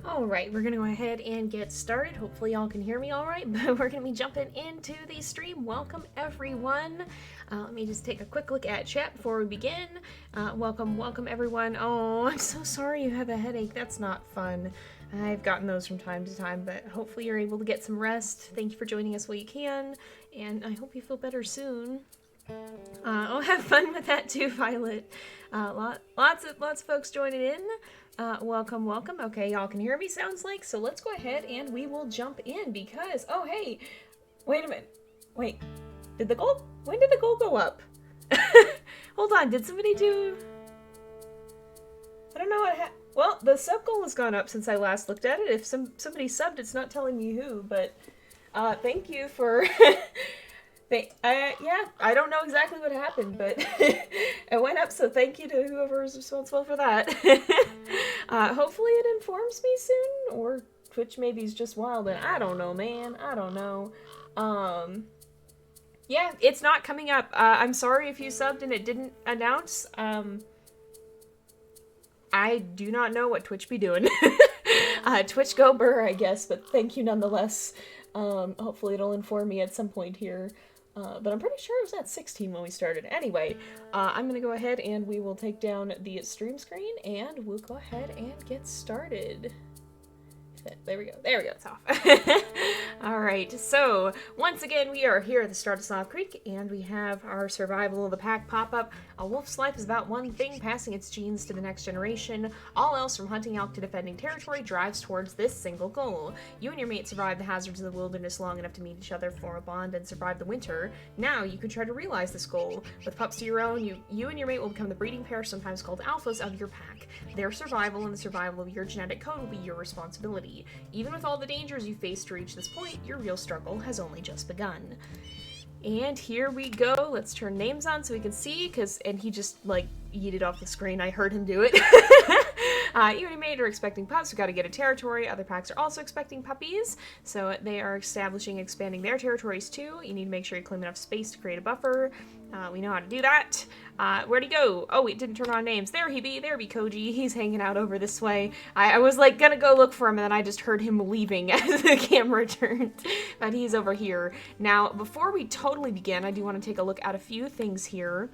Alright, we're gonna go ahead and get started. Hopefully y'all can hear me alright, but we're gonna be jumping into the stream. Welcome everyone. Let me just take a quick look at chat before we begin. Welcome everyone. Oh, I'm so sorry you have a headache. That's not fun. I've gotten those from time to time, but hopefully you're able to get some rest. Thank you for joining us while you can, and I hope you feel better soon. Oh, have fun with that too, Violet. Lots of folks joining in. Welcome. Okay, y'all can hear me, sounds like, so let's go ahead and we will jump in because, oh, hey, wait a minute. Wait, when did the goal go up? Hold on, did somebody do... I don't know what well, the sub goal has gone up since I last looked at it. If somebody subbed, it's not telling me who, but, thank you for... yeah, I don't know exactly what happened, but it went up, so thank you to whoever is responsible for that. Hopefully it informs me soon, or Twitch maybe is just wild, and I don't know, man. I don't know. Yeah, it's not coming up. I'm sorry if you subbed and it didn't announce. I do not know what Twitch be doing. Twitch go burr, I guess, but thank you nonetheless. Hopefully it'll inform me at some point here. But I'm pretty sure it was at 16 when we started. Anyway, I'm gonna go ahead and we will take down the stream screen and we'll go ahead and get started. There we go, it's off. Alright, so once again we are here at the start of Slough Creek and we have our survival of the pack pop-up. A wolf's life is about one thing, passing its genes to the next generation. All else from hunting elk to defending territory drives towards this single goal. You and your mate survived the hazards of the wilderness long enough to meet each other, form a bond, and survive the winter. Now you can try to realize this goal. With pups of your own, you and your mate will become the breeding pair, sometimes called alphas, of your pack. Their survival and the survival of your genetic code will be your responsibility. Even with all the dangers you faced to reach this point, your real struggle has only just begun. And here we go. Let's turn names on so we can see, and he just, like, yeeted off the screen. I heard him do it. You and your mate are expecting pups. We've got to get a territory. Other packs are also expecting puppies. So they are expanding their territories too. You need to make sure you claim enough space to create a buffer. We know how to do that. Where'd he go? Oh, it didn't turn on names. There be Koji. He's hanging out over this way. I was like gonna go look for him and then I just heard him leaving as the camera turned. But he's over here. Now, before we totally begin, I do want to take a look at a few things here.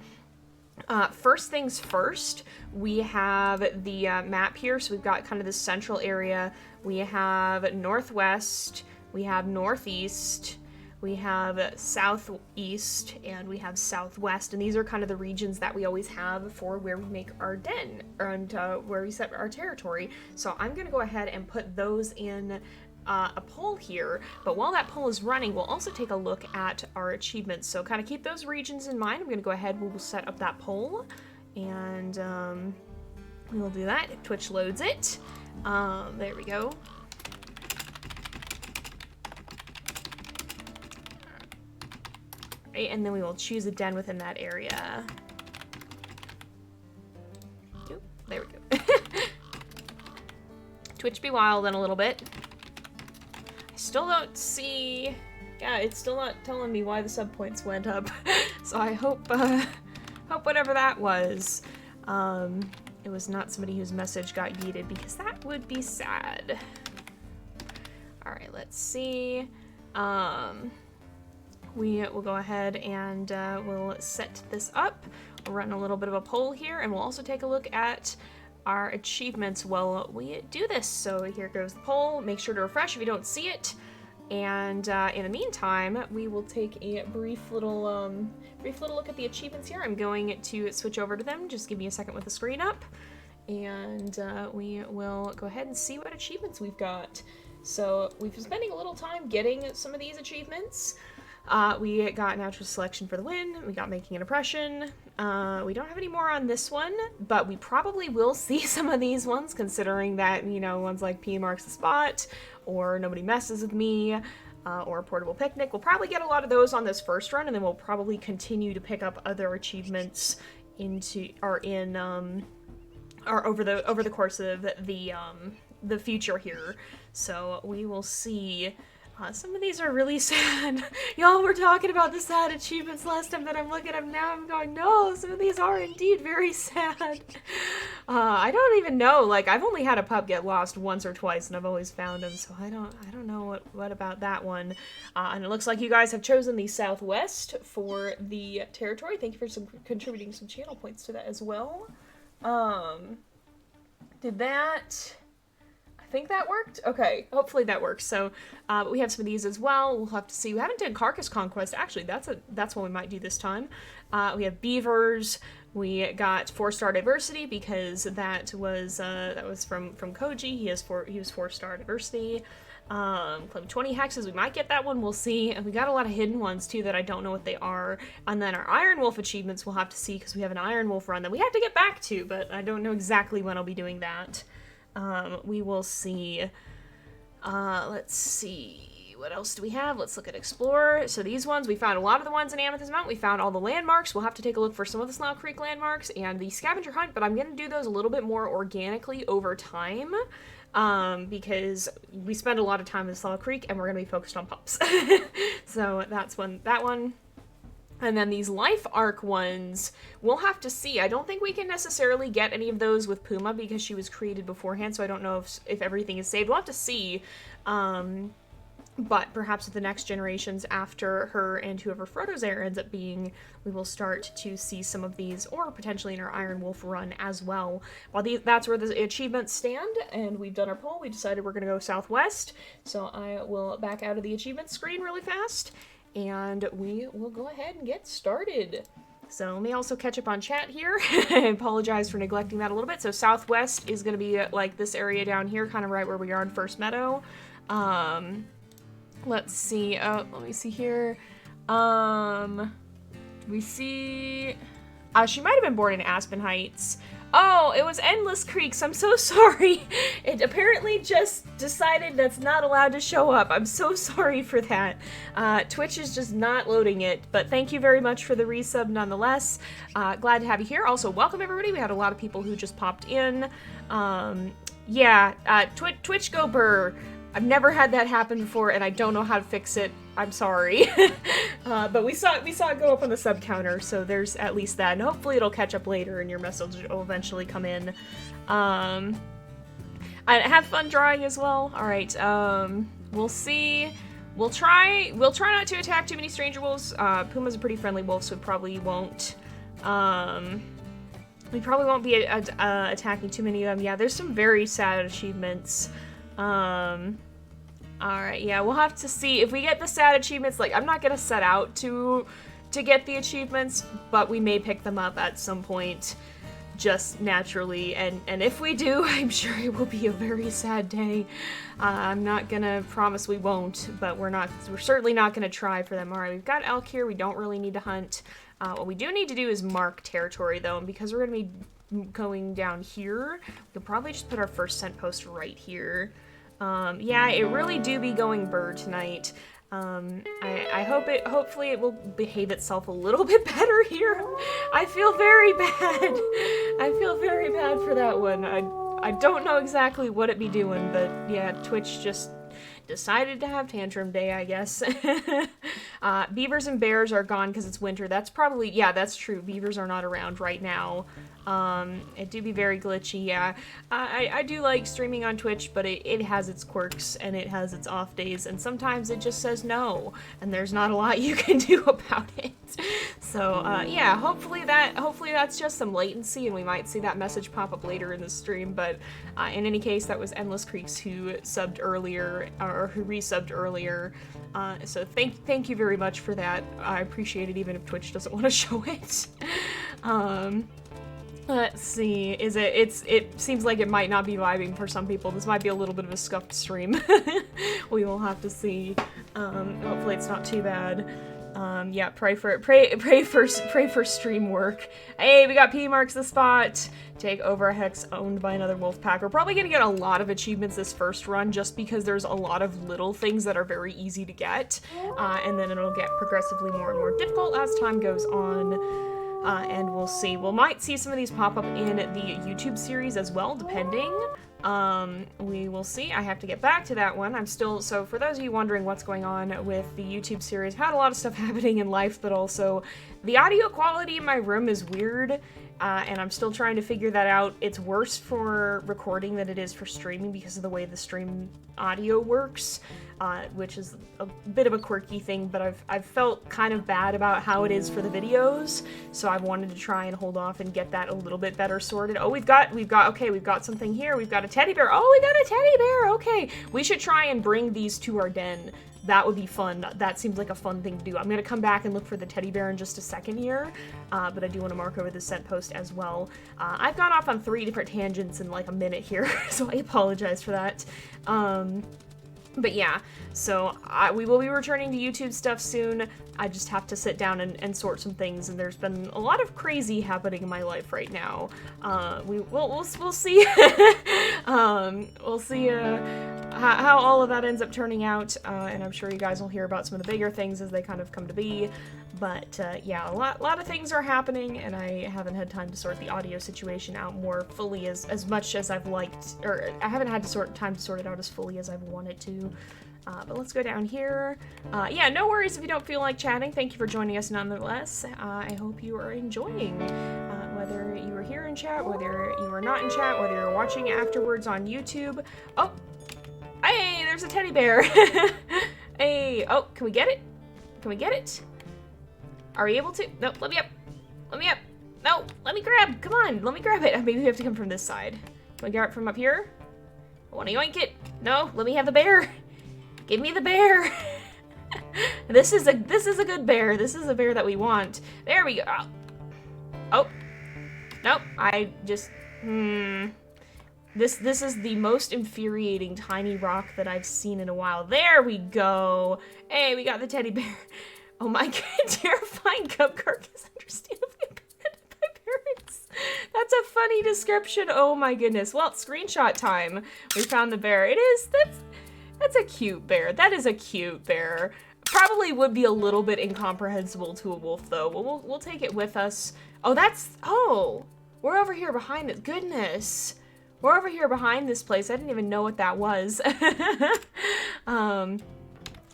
First things first, we have the map here. So we've got kind of this central area. We have northwest, we have northeast, we have southeast, and we have southwest, and these are kind of the regions that we always have for where we make our den, and where we set our territory. So I'm going to go ahead and put those in a poll here, but while that poll is running, we'll also take a look at our achievements. So kind of keep those regions in mind. I'm going to go ahead, we'll set up that poll, and we'll do that if Twitch loads it. There we go. Right, and then we will choose a den within that area. Oop, there we go. Twitch be wild in a little bit. I still don't see... Yeah, it's still not telling me why the sub points went up. So I hope whatever that was, it was not somebody whose message got yeeted, because that would be sad. Alright, let's see. We will go ahead and we'll set this up. We'll run a little bit of a poll here, and we'll also take a look at our achievements while we do this. So here goes the poll. Make sure to refresh if you don't see it. And in the meantime, we will take a brief little look at the achievements here. I'm going to switch over to them. Just give me a second with the screen up. And we will go ahead and see what achievements we've got. So we've been spending a little time getting some of these achievements. We got natural selection for the win. We got making an impression. We don't have any more on this one, but we probably will see some of these ones, considering that, you know, ones like P marks the spot, or nobody messes with me, or portable picnic. We'll probably get a lot of those on this first run, and then we'll probably continue to pick up other achievements over the course of the future here. So we will see. Some of these are really sad. Y'all were talking about the sad achievements last time that I'm looking at them. Now I'm going, no, some of these are indeed very sad. I don't even know. Like, I've only had a pup get lost once or twice, and I've always found him, so I don't know what about that one. And it looks like you guys have chosen the Southwest for the territory. Thank you for contributing some channel points to that as well. Did that... I think that worked? Okay, hopefully that works. So, but we have some of these as well. We'll have to see. We haven't done Carcass Conquest. Actually, that's what we might do this time. We have beavers. We got 4-star diversity because that was from Koji. He was 4-star diversity. Claim 20 hexes. We might get that one. We'll see. And we got a lot of hidden ones too that I don't know what they are. And then our Iron Wolf achievements we'll have to see because we have an Iron Wolf run that we have to get back to, but I don't know exactly when I'll be doing that. We will see. Let's see. What else do we have? Let's look at Explore. So these ones, we found a lot of the ones in Amethyst Mountain. We found all the landmarks. We'll have to take a look for some of the Slough Creek landmarks and the scavenger hunt, but I'm going to do those a little bit more organically over time. Because we spend a lot of time in Slough Creek and we're going to be focused on pups. So that's that one. And then these life arc ones, we'll have to see. I don't think we can necessarily get any of those with Puma because she was created beforehand, so I don't know if everything is saved. We'll have to see. But perhaps with the next generations after her and whoever Frodo's heir ends up being, we will start to see some of these, or potentially in our Iron Wolf run as well. While that's where the achievements stand, and we've done our poll, we decided we're going to go Southwest. So I will back out of the achievement screen really fast. And we will go ahead and get started. So let me also catch up on chat here. I apologize for neglecting that a little bit. So Southwest is going to be like this area down here, kind of right where we are in First Meadow. Let's see. Let me see here. We see... she might have been born in Aspen Heights. Oh, it was Endless Creeks. I'm so sorry. It apparently just decided that's not allowed to show up. I'm so sorry for that. Twitch is just not loading it, but thank you very much for the resub nonetheless. Glad to have you here. Also, welcome everybody. We had a lot of people who just popped in. Twitch go burr. I've never had that happen before, and I don't know how to fix it. I'm sorry. But we saw it go up on the sub counter, so there's at least that. And hopefully it'll catch up later and your message will eventually come in. And have fun drawing as well. Alright, we'll see. We'll try not to attack too many stranger wolves. Puma's a pretty friendly wolf, so we probably won't be attacking too many of them. Yeah, there's some very sad achievements. Alright, yeah, we'll have to see. If we get the sad achievements, like, I'm not gonna set out to get the achievements, but we may pick them up at some point, just naturally, and if we do, I'm sure it will be a very sad day. I'm not gonna promise we won't, but we're certainly not gonna try for them. Alright, we've got elk here, we don't really need to hunt. What we do need to do is mark territory, though, and because we're gonna be going down here, we could probably just put our first scent post right here. Yeah, it really do be going burr tonight. Hopefully it will behave itself a little bit better here. I feel very bad. I feel very bad for that one. I don't know exactly what it be doing, but yeah, Twitch just decided to have tantrum day, I guess. Beavers and bears are gone because it's winter. That's probably, yeah, that's true. Beavers are not around right now. It do be very glitchy, yeah. I do like streaming on Twitch, but it has its quirks and it has its off days, and sometimes it just says no, and there's not a lot you can do about it. So, yeah, hopefully that's just some latency, and we might see that message pop up later in the stream, but in any case, that was Endless Creeks who subbed earlier, or who resubbed earlier, so thank you very much for that. I appreciate it, even if Twitch doesn't want to show it. Let's see, it seems like it might not be vibing for some people. This might be a little bit of a scuffed stream. We will have to see. Hopefully it's not too bad. Yeah, pray for stream work. Hey, we got P marks the spot. Take over a hex owned by another wolf pack. We're probably gonna get a lot of achievements this first run just because there's a lot of little things that are very easy to get. And then it'll get progressively more and more difficult as time goes on. And we'll see. We might see some of these pop up in the YouTube series as well, depending. We will see. I have to get back to that one. I'm still, so for those of you wondering what's going on with the YouTube series, I've had a lot of stuff happening in life, but also the audio quality in my room is weird, and I'm still trying to figure that out. It's worse for recording than it is for streaming because of the way the stream audio works, which is a bit of a quirky thing, but I've felt kind of bad about how it is for the videos, so I've wanted to try and hold off and get that a little bit better sorted. Oh, we've got something here. We've got a teddy bear. Oh, we got a teddy bear. Okay, we should try and bring these to our den. That would be fun. That seems like a fun thing to do. I'm gonna come back and look for the teddy bear in just a second here, but I do want to mark over the scent post as well. I've gone off on 3 different tangents in like a minute here, so I apologize for that. But yeah, so we will be returning to YouTube stuff soon. I just have to sit down and sort some things, and there's been a lot of crazy happening in my life right now. We'll see. We'll see how all of that ends up turning out, and I'm sure you guys will hear about some of the bigger things as they kind of come to be. But yeah, a lot of things are happening, and I haven't had time to sort the audio situation out more fully as much as I've liked, or I haven't had time to sort it out as fully as I've wanted to. But let's go down here. Yeah, no worries if you don't feel like chatting. Thank you for joining us nonetheless. I hope you are enjoying, whether you are here in chat, whether you are not in chat, whether you're watching afterwards on YouTube. Oh, hey, there's a teddy bear. Hey, oh, can we get it? Can we get it? Are we able to? No, let me up. Let me up. No, let me grab. Come on, let me grab it. Maybe we have to come from this side. Can we grab it from up here? I want to yoink it. No, let me have the bear. Give me the bear. This is a good bear. This is a bear that we want. There we go. Oh. Nope. I just This is the most infuriating tiny rock that I've seen in a while. There we go. Hey, we got the teddy bear. Oh my god, terrifying cub carcass understandably abandoned by parents. That's a funny description. Oh my goodness. Well, screenshot time. We found the bear. That's a cute bear. That is a cute bear. Probably would be a little bit incomprehensible to a wolf though. We'll take it with us. Oh, we're over here behind it. Goodness. We're over here behind this place. I didn't even know what that was.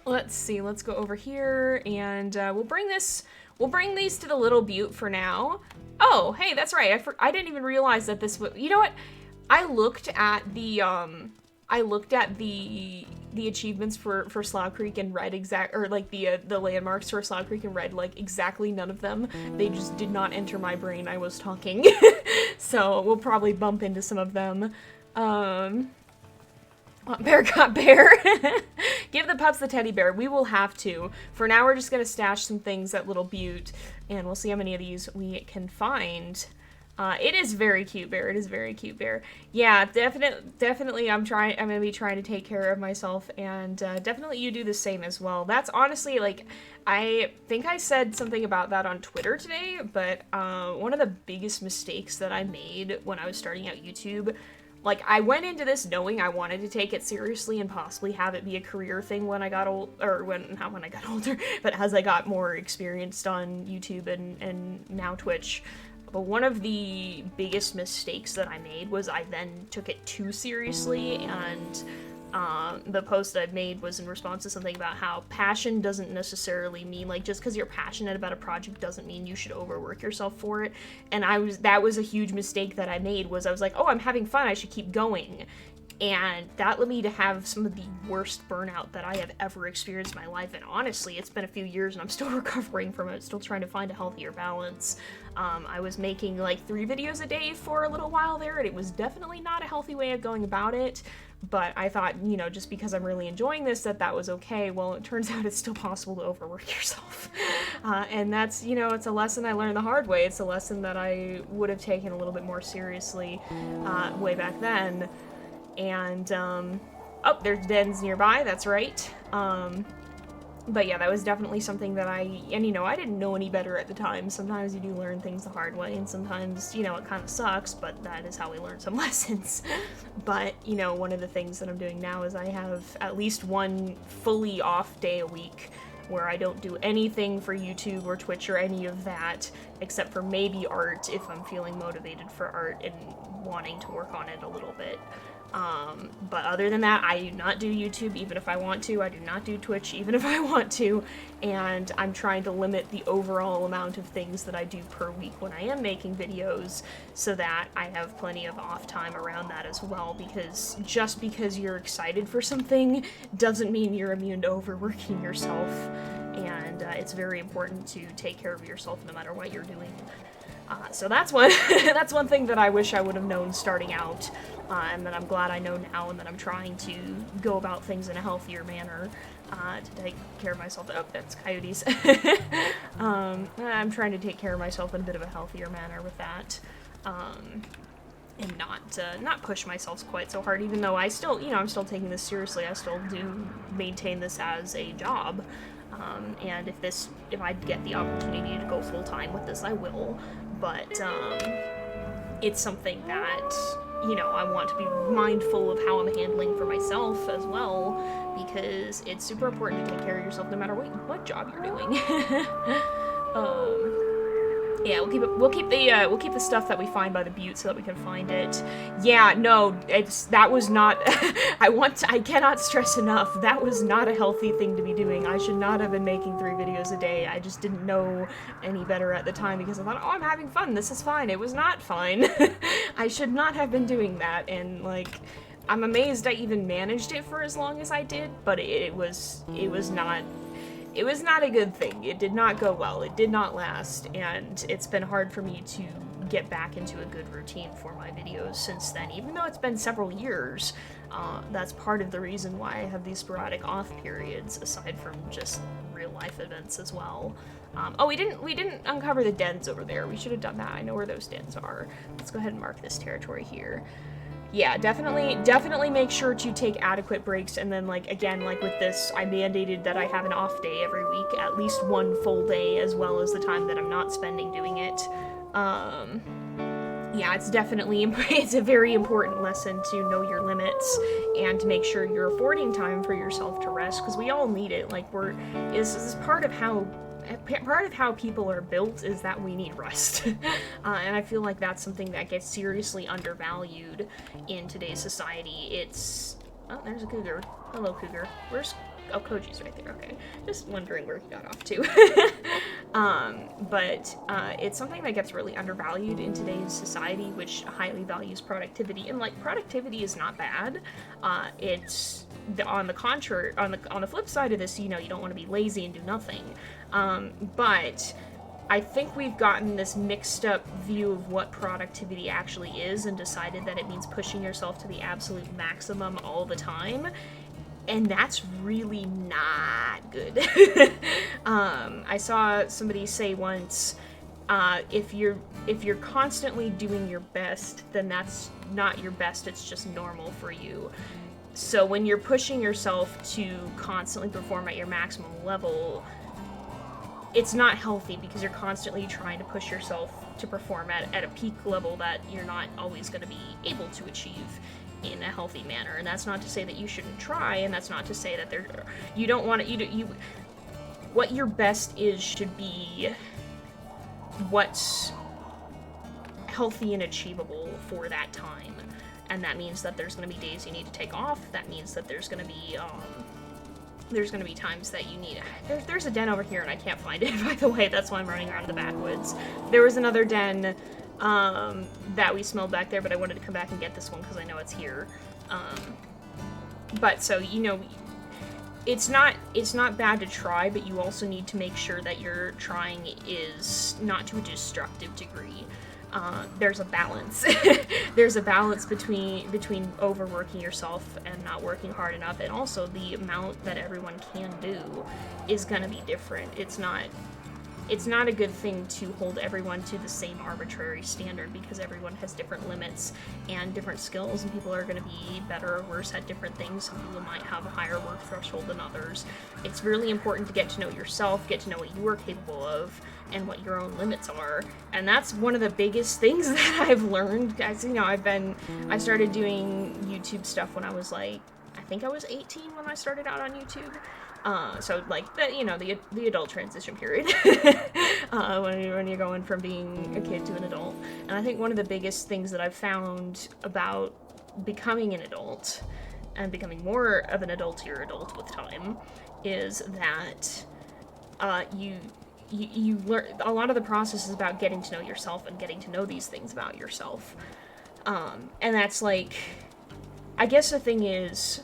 Let's see. Let's go over here, and we'll bring these to the little butte for now. Oh, hey, that's right. I didn't even realize that this was. You know what? I looked at the achievements for Slough Creek and read the landmarks for Slough Creek and read like exactly none of them. They just did not enter my brain. I was talking. So we'll probably bump into some of them. Bear got bear. Give the pups the teddy bear. We will have to. For now, we're just gonna stash some things at Little Butte, and we'll see how many of these we can find. It is very cute bear. It is very cute bear. Yeah, definitely. I'm gonna be trying to take care of myself, and definitely you do the same as well. That's honestly like, I think I said something about that on Twitter today, but one of the biggest mistakes that I made when I was starting out YouTube. Like, I went into this knowing I wanted to take it seriously and possibly have it be a career thing when I got not when I got older, but as I got more experienced on YouTube and now Twitch. But one of the biggest mistakes that I made was I then took it too seriously, and the post that I made was in response to something about how passion doesn't necessarily mean, like, just because you're passionate about a project doesn't mean you should overwork yourself for it. And that was a huge mistake that I made, was I was like, oh, I'm having fun, I should keep going. And that led me to have some of the worst burnout that I have ever experienced in my life. And honestly, it's been a few years and I'm still recovering from it, still trying to find a healthier balance. I was making like 3 videos a day for a little while there, and it was definitely not a healthy way of going about it. But I thought, you know, just because I'm really enjoying this, that was okay. Well, it turns out it's still possible to overwork yourself. And that's, you know, it's a lesson I learned the hard way. It's a lesson that I would have taken a little bit more seriously way back then. And, oh, there's dens nearby, that's right. But yeah, that was definitely something that and you know, I didn't know any better at the time. Sometimes you do learn things the hard way, and sometimes, you know, it kind of sucks, but that is how we learn some lessons. But, you know, one of the things that I'm doing now is I have at least one fully off day a week where I don't do anything for YouTube or Twitch or any of that, except for maybe art if I'm feeling motivated for art and wanting to work on it a little bit. But other than that, I do not do YouTube even if I want to. I do not do Twitch even if I want to. And I'm trying to limit the overall amount of things that I do per week when I am making videos so that I have plenty of off time around that as well, because just because you're excited for something doesn't mean you're immune to overworking yourself. And it's very important to take care of yourself no matter what you're doing. So that's one that's one thing that I wish I would have known starting out, and that I'm glad I know now, and that I'm trying to go about things in a healthier manner to take care of myself. Oh, that's coyotes. I'm trying to take care of myself in a bit of a healthier manner with that, and not push myself quite so hard. Even though I still, I'm still taking this seriously. I still do maintain this as a job. And if I get the opportunity to go full-time with this, I will, but, it's something that, I want to be mindful of how I'm handling for myself as well, because it's super important to take care of yourself no matter what job you're doing. Yeah, we'll keep the stuff that we find by the butte so that we can find it. Yeah, no, that was not, I cannot stress enough, that was not a healthy thing to be doing. I should not have been making 3 videos a day. I just didn't know any better at the time because I thought, oh, I'm having fun, this is fine. It was not fine. I should not have been doing that, and I'm amazed I even managed it for as long as I did, but it was not a good thing. It did not go well. It did not last, and it's been hard for me to get back into a good routine for my videos since then. Even though it's been several years, that's part of the reason why I have these sporadic off periods, aside from just real life events as well. Oh, we didn't uncover the dens over there. We should have done that. I know where those dens are. Let's go ahead and mark this territory here. Yeah, definitely make sure to take adequate breaks, and then, again, with this, I mandated that I have an off day every week, at least 1 full day, as well as the time that I'm not spending doing it. Yeah, it's a very important lesson to know your limits, and to make sure you're affording time for yourself to rest, because we all need it. This is part of how people are built, is that we need rest. And I feel like that's something that gets seriously undervalued in today's society. Oh, there's a cougar. Hello, cougar. Oh, Koji's right there, okay. Just wondering where he got off to. But it's something that gets really undervalued in today's society, which highly values productivity. And, productivity is not bad. It's on the contrary, on the flip side of this, you don't want to be lazy and do nothing. But I think we've gotten this mixed up view of what productivity actually is, and decided that it means pushing yourself to the absolute maximum all the time. And that's really not good. I saw somebody say once, if you're constantly doing your best, then that's not your best, it's just normal for you. So when you're pushing yourself to constantly perform at your maximum level, it's not healthy, because you're constantly trying to push yourself to perform at a peak level that you're not always going to be able to achieve in a healthy manner. And that's not to say that you shouldn't try, and that's not to say that you don't want to, what your best is should be what's healthy and achievable for that time. And that means that there's going to be days you need to take off. That means that there's going to be times that you need... There's a den over here, and I can't find it, by the way. That's why I'm running around in the backwoods. There was another den that we smelled back there, but I wanted to come back and get this one because I know it's here. But so, it's not bad to try, but you also need to make sure that your trying is not to a destructive degree. There's a balance. There's a balance between overworking yourself and not working hard enough, and also the amount that everyone can do is going to be different. It's not a good thing to hold everyone to the same arbitrary standard, because everyone has different limits and different skills, and people are going to be better or worse at different things. Some people might have a higher work threshold than others. It's really important to get to know yourself, get to know what you are capable of, and what your own limits are. And that's one of the biggest things that I've learned. Guys, I started doing YouTube stuff when I was I think I was 18 when I started out on YouTube. So the adult transition period, when you're going from being a kid to an adult. And I think one of the biggest things that I've found about becoming an adult and becoming more of an adultier adult with time is that you learn. A lot of the process is about getting to know yourself and getting to know these things about yourself. And that's like, I guess the thing is,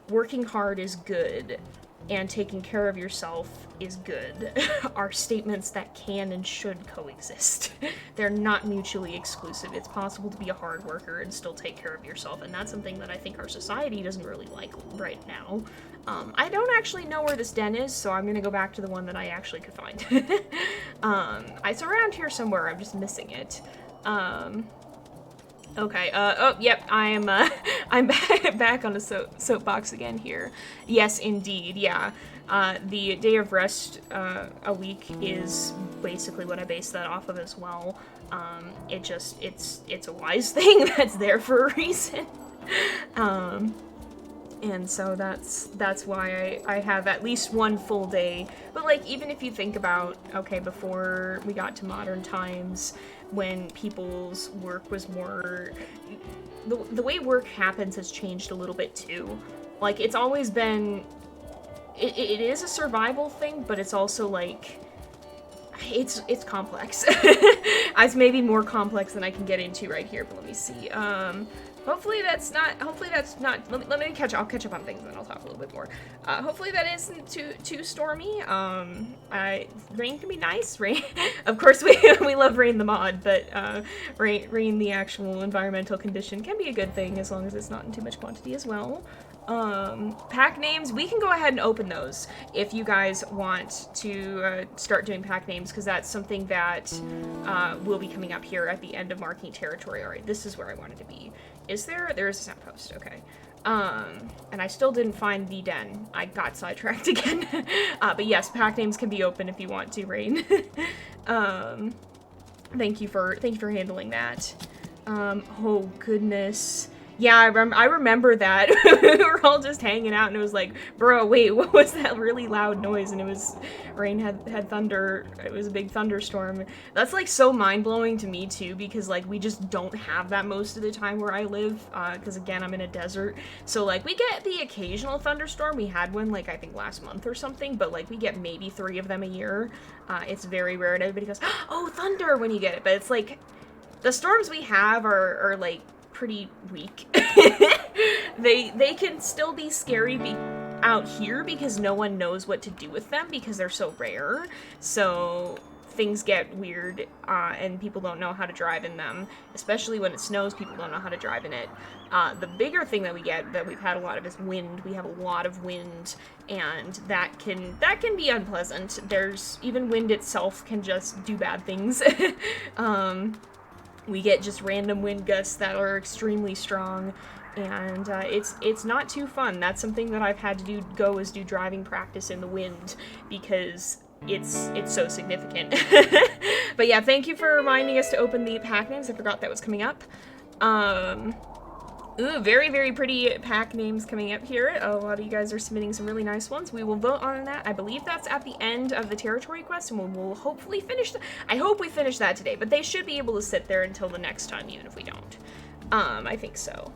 working hard is good, and taking care of yourself is good are statements that can and should coexist. They're not mutually exclusive. It's possible to be a hard worker and still take care of yourself, and that's something that I think our society doesn't really like right now. I don't actually know where this den is, so I'm gonna go back to the one that I actually could find. It's around here somewhere, I'm just missing it. Okay, oh, yep, I'm back on the soapbox again here. Yes, indeed, yeah. The day of rest, a week is basically what I base that off of as well. It's a wise thing that's there for a reason. And so that's why I have at least one full day. But, like, even if you think about, okay, before we got to modern times, when people's work was more... The way work happens has changed a little bit, too. Like, it's always been... It is a survival thing, but it's also, like... It's complex. It's maybe more complex than I can get into right here, but let me see. Hopefully that's not, let me I'll catch up on things and then I'll talk a little bit more. Hopefully that isn't too stormy. Rain can be nice. Rain, of course we love rain the mod, but rain the actual environmental condition can be a good thing as long as it's not in too much quantity as well. Pack names, we can go ahead and open those if you guys want to start doing pack names, because that's something that will be coming up here at the end of marking territory. Alright, this is where I wanted to be. Is there? There is a soundpost, okay. And I still didn't find the den. I got sidetracked again. But yes, pack names can be open if you want to, Rain. Thank you for handling that. Oh goodness. Yeah, I remember that. We were all just hanging out, and it was like, bro, wait, what was that really loud noise? And it was, Rain had thunder. It was a big thunderstorm. That's, like, so mind-blowing to me, too, because, like, we just don't have that most of the time where I live, because, again, I'm in a desert. So, like, we get the occasional thunderstorm. We had one, like, I think last month or something, but, like, we get maybe 3 of them a year. It's very rare, and everybody goes, oh, thunder, when you get it. But it's, like, the storms we have are like, pretty weak. They can still be scary out here because no one knows what to do with them because they're so rare. So things get weird and people don't know how to drive in them. Especially when it snows, people don't know how to drive in it. The bigger thing that we get that we've had a lot of is wind. We have a lot of wind, and that can be unpleasant. There's even wind itself can just do bad things. We get just random wind gusts that are extremely strong, and it's not too fun. That's something that I've had to do driving practice in the wind because it's so significant. But yeah, thank you for reminding us to open the pack names. I forgot that was coming up. Ooh, very, very pretty pack names coming up here. A lot of you guys are submitting some really nice ones. We will vote on that. I believe that's at the end of the territory quest, and we'll hopefully finish I hope we finish that today, but they should be able to sit there until the next time, even if we don't. I think so.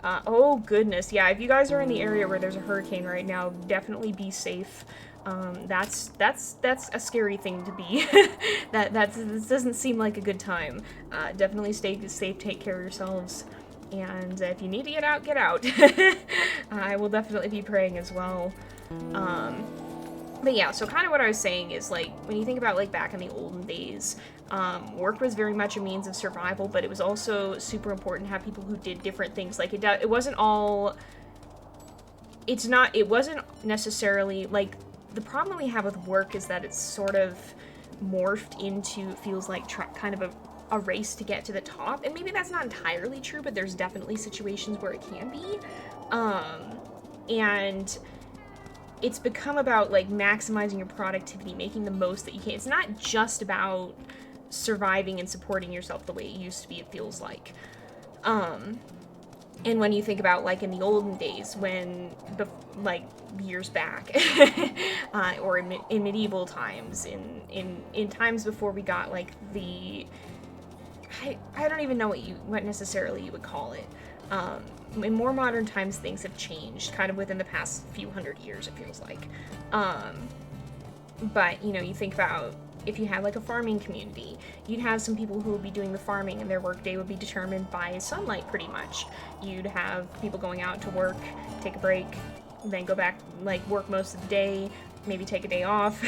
Oh goodness, yeah, if you guys are in the area where there's a hurricane right now, definitely be safe. That's a scary thing to be. This doesn't seem like a good time. Definitely stay safe, take care of yourselves. And if you need to get out, get out. I will definitely be praying as well. But yeah, so kind of what I was saying is, like, when you think about, like, back in the olden days, work was very much a means of survival, but it was also super important to have people who did different things. Like, it wasn't all... It wasn't necessarily, like, the problem we have with work is that it's sort of morphed into, feels like, kind of a race to get to the top, and maybe that's not entirely true, but there's definitely situations where it can be, and it's become about, like, maximizing your productivity, making the most that you can. It's not just about surviving and supporting yourself the way it used to be, it feels like. And when you think about, like, in the olden days, when, like, years back, or in medieval times, in times before we got, like, the... I don't even know what necessarily you would call it. In more modern times, things have changed kind of within the past few hundred years, it feels like. But, you know, you think about if you had like a farming community, you'd have some people who would be doing the farming and their workday would be determined by sunlight pretty much. You'd have people going out to work, take a break, then go back, like work most of the day, maybe take a day off.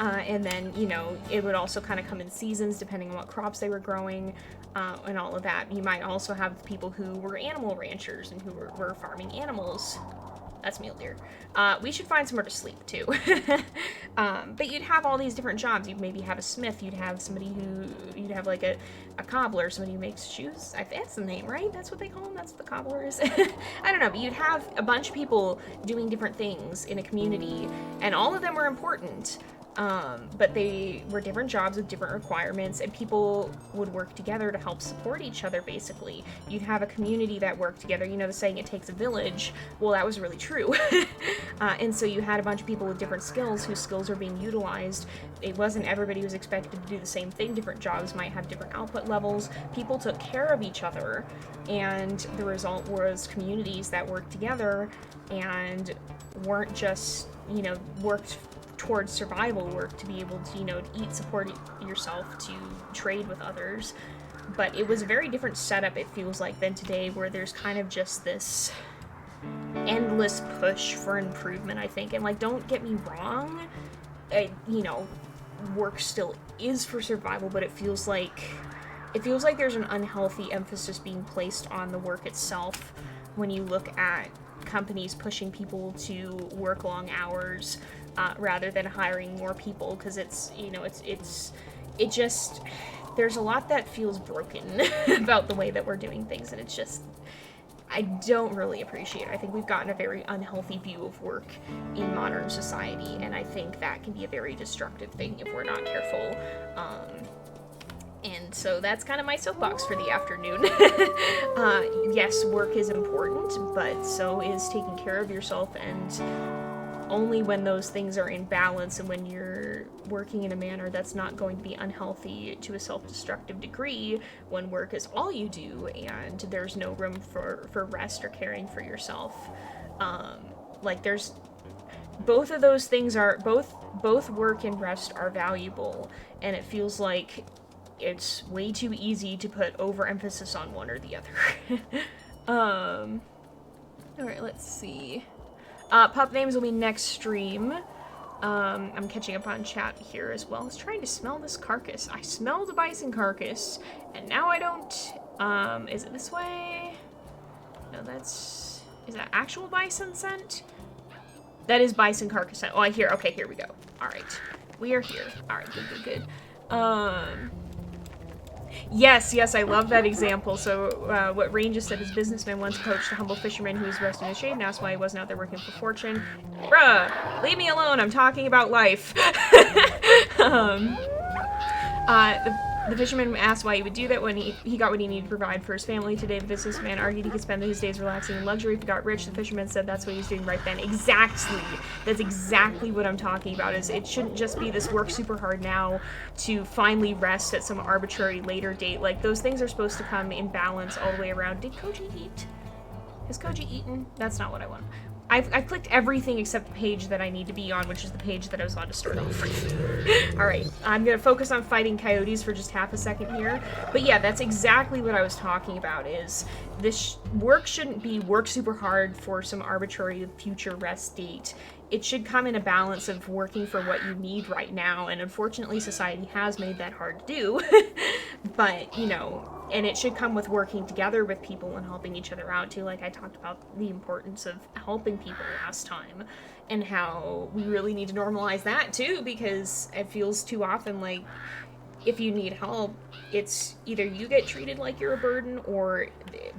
And then, you know, it would also kind of come in seasons depending on what crops they were growing, and all of that. You might also have people who were animal ranchers and who were farming animals. That's mule deer. We should find somewhere to sleep too. But you'd have all these different jobs. You'd maybe have a smith. You'd have somebody you'd have like a cobbler, somebody who makes shoes. That's the name, right? That's what they call them. That's what the cobbler is. I don't know, but you'd have a bunch of people doing different things in a community, and all of them were important. But they were different jobs with different requirements, and people would work together to help support each other, basically. You'd have a community that worked together. You know the saying, it takes a village? Well, that was really true. And so you had a bunch of people with different skills whose skills were being utilized. It wasn't everybody was expected to do the same thing. Different jobs might have different output levels. People took care of each other, and the result was communities that worked together and weren't just, you know, worked towards survival work to be able to, you know, eat, support yourself, to trade with others. But it was a very different setup, it feels like, than today, where there's kind of just this endless push for improvement, I think. And, like, don't get me wrong, you know, work still is for survival, but it feels like there's an unhealthy emphasis being placed on the work itself when you look at companies pushing people to work long hours, rather than hiring more people, because it's, you know, it just, there's a lot that feels broken about the way that we're doing things, and it's just, I don't really appreciate it. I think we've gotten a very unhealthy view of work in modern society, and I think that can be a very destructive thing if we're not careful. And so that's kind of my soapbox for the afternoon. Yes, work is important, but so is taking care of yourself, and only when those things are in balance and when you're working in a manner that's not going to be unhealthy to a self-destructive degree, when work is all you do and there's no room for rest or caring for yourself. Like, there's both of those things are both work and rest are valuable, and it feels like it's way too easy to put overemphasis on one or the other. Alright, let's see. Pup names will be next stream. I'm catching up on chat here as well. I was trying to smell this carcass. I smelled a bison carcass, and now I don't. Is it this way? No, is that actual bison scent? That is bison carcass scent. Oh, I hear. Okay, here we go. Alright. We are here. Alright, good. Yes, I love that example. So, what Rain just said is, businessman once approached a humble fisherman who was resting in the shade and asked why he wasn't out there working for fortune. Bruh, leave me alone, I'm talking about life. The fisherman asked why he would do that when he got what he needed to provide for his family. Today, the businessman argued he could spend his days relaxing in luxury if he got rich. The fisherman said that's what he was doing right then. Exactly. That's exactly what I'm talking about, is it shouldn't just be this work super hard now to finally rest at some arbitrary later date. Like, those things are supposed to come in balance all the way around. Did Koji eat? Has Koji eaten? That's not what I want. I've clicked everything except the page that I need to be on, which is the page that I was allowed to start off with. Alright, I'm gonna focus on fighting coyotes for just half a second here. But yeah, that's exactly what I was talking about, is this work shouldn't be work super hard for some arbitrary future rest date. It should come in a balance of working for what you need right now, and unfortunately society has made that hard to do. But, you know, and it should come with working together with people and helping each other out too. Like I talked about the importance of helping people last time, and how we really need to normalize that too, because it feels too often like if you need help, it's either you get treated like you're a burden, or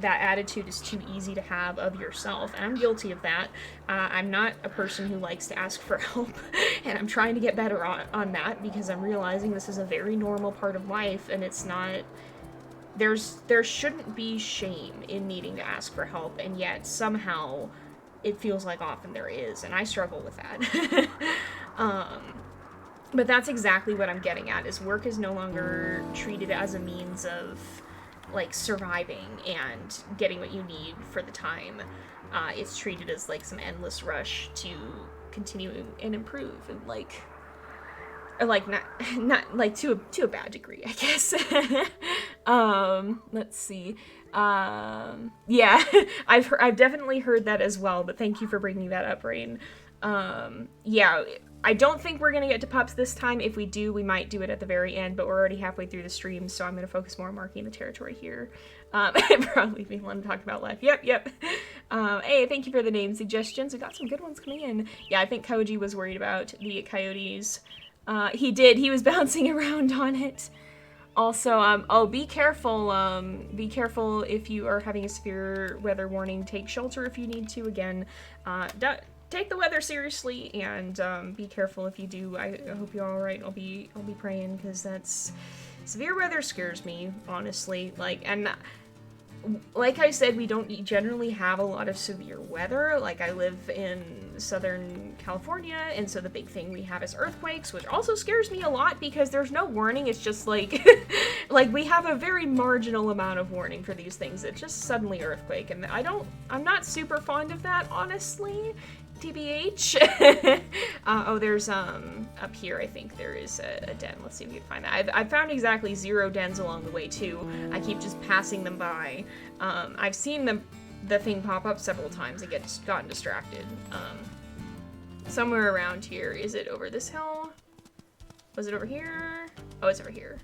that attitude is too easy to have of yourself. And I'm guilty of that. I'm not a person who likes to ask for help, and I'm trying to get better on that, because I'm realizing this is a very normal part of life, and it's not... There shouldn't be shame in needing to ask for help, and yet somehow it feels like often there is, and I struggle with that. But that's exactly what I'm getting at, is work is no longer treated as a means of like surviving and getting what you need for the time. It's treated as like some endless rush to continue and improve, and like, or like not like to a bad degree, I guess. Let's see. Yeah, I've definitely heard that as well, but thank you for bringing that up, Rain. Yeah, I don't think we're gonna get to pups this time. If we do, we might do it at the very end, but we're already halfway through the stream, so I'm gonna focus more on marking the territory here. Probably be one to talk about life. Yep. Hey, thank you for the name suggestions. We got some good ones coming in. Yeah, I think Koji was worried about the coyotes. He did. He was bouncing around on it. Also, oh, be careful if you are having a severe weather warning. Take shelter if you need to. Again, take the weather seriously, and be careful if you do. I hope you're all right. I'll be praying, because that's severe weather scares me, honestly. Like I said, we don't generally have a lot of severe weather. Like, I live in Southern California, and so the big thing we have is earthquakes, which also scares me a lot because there's no warning. It's just like, like, we have a very marginal amount of warning for these things. It's just suddenly earthquake, and I'm not super fond of that, honestly. TBH. Oh, there's, up here, I think there is a den. Let's see if we can find that. I've found exactly 0 dens along the way, too. I keep just passing them by. I've seen the thing pop up several times and gotten distracted. Somewhere around here. Is it over this hill? Was it over here? Oh, it's over here.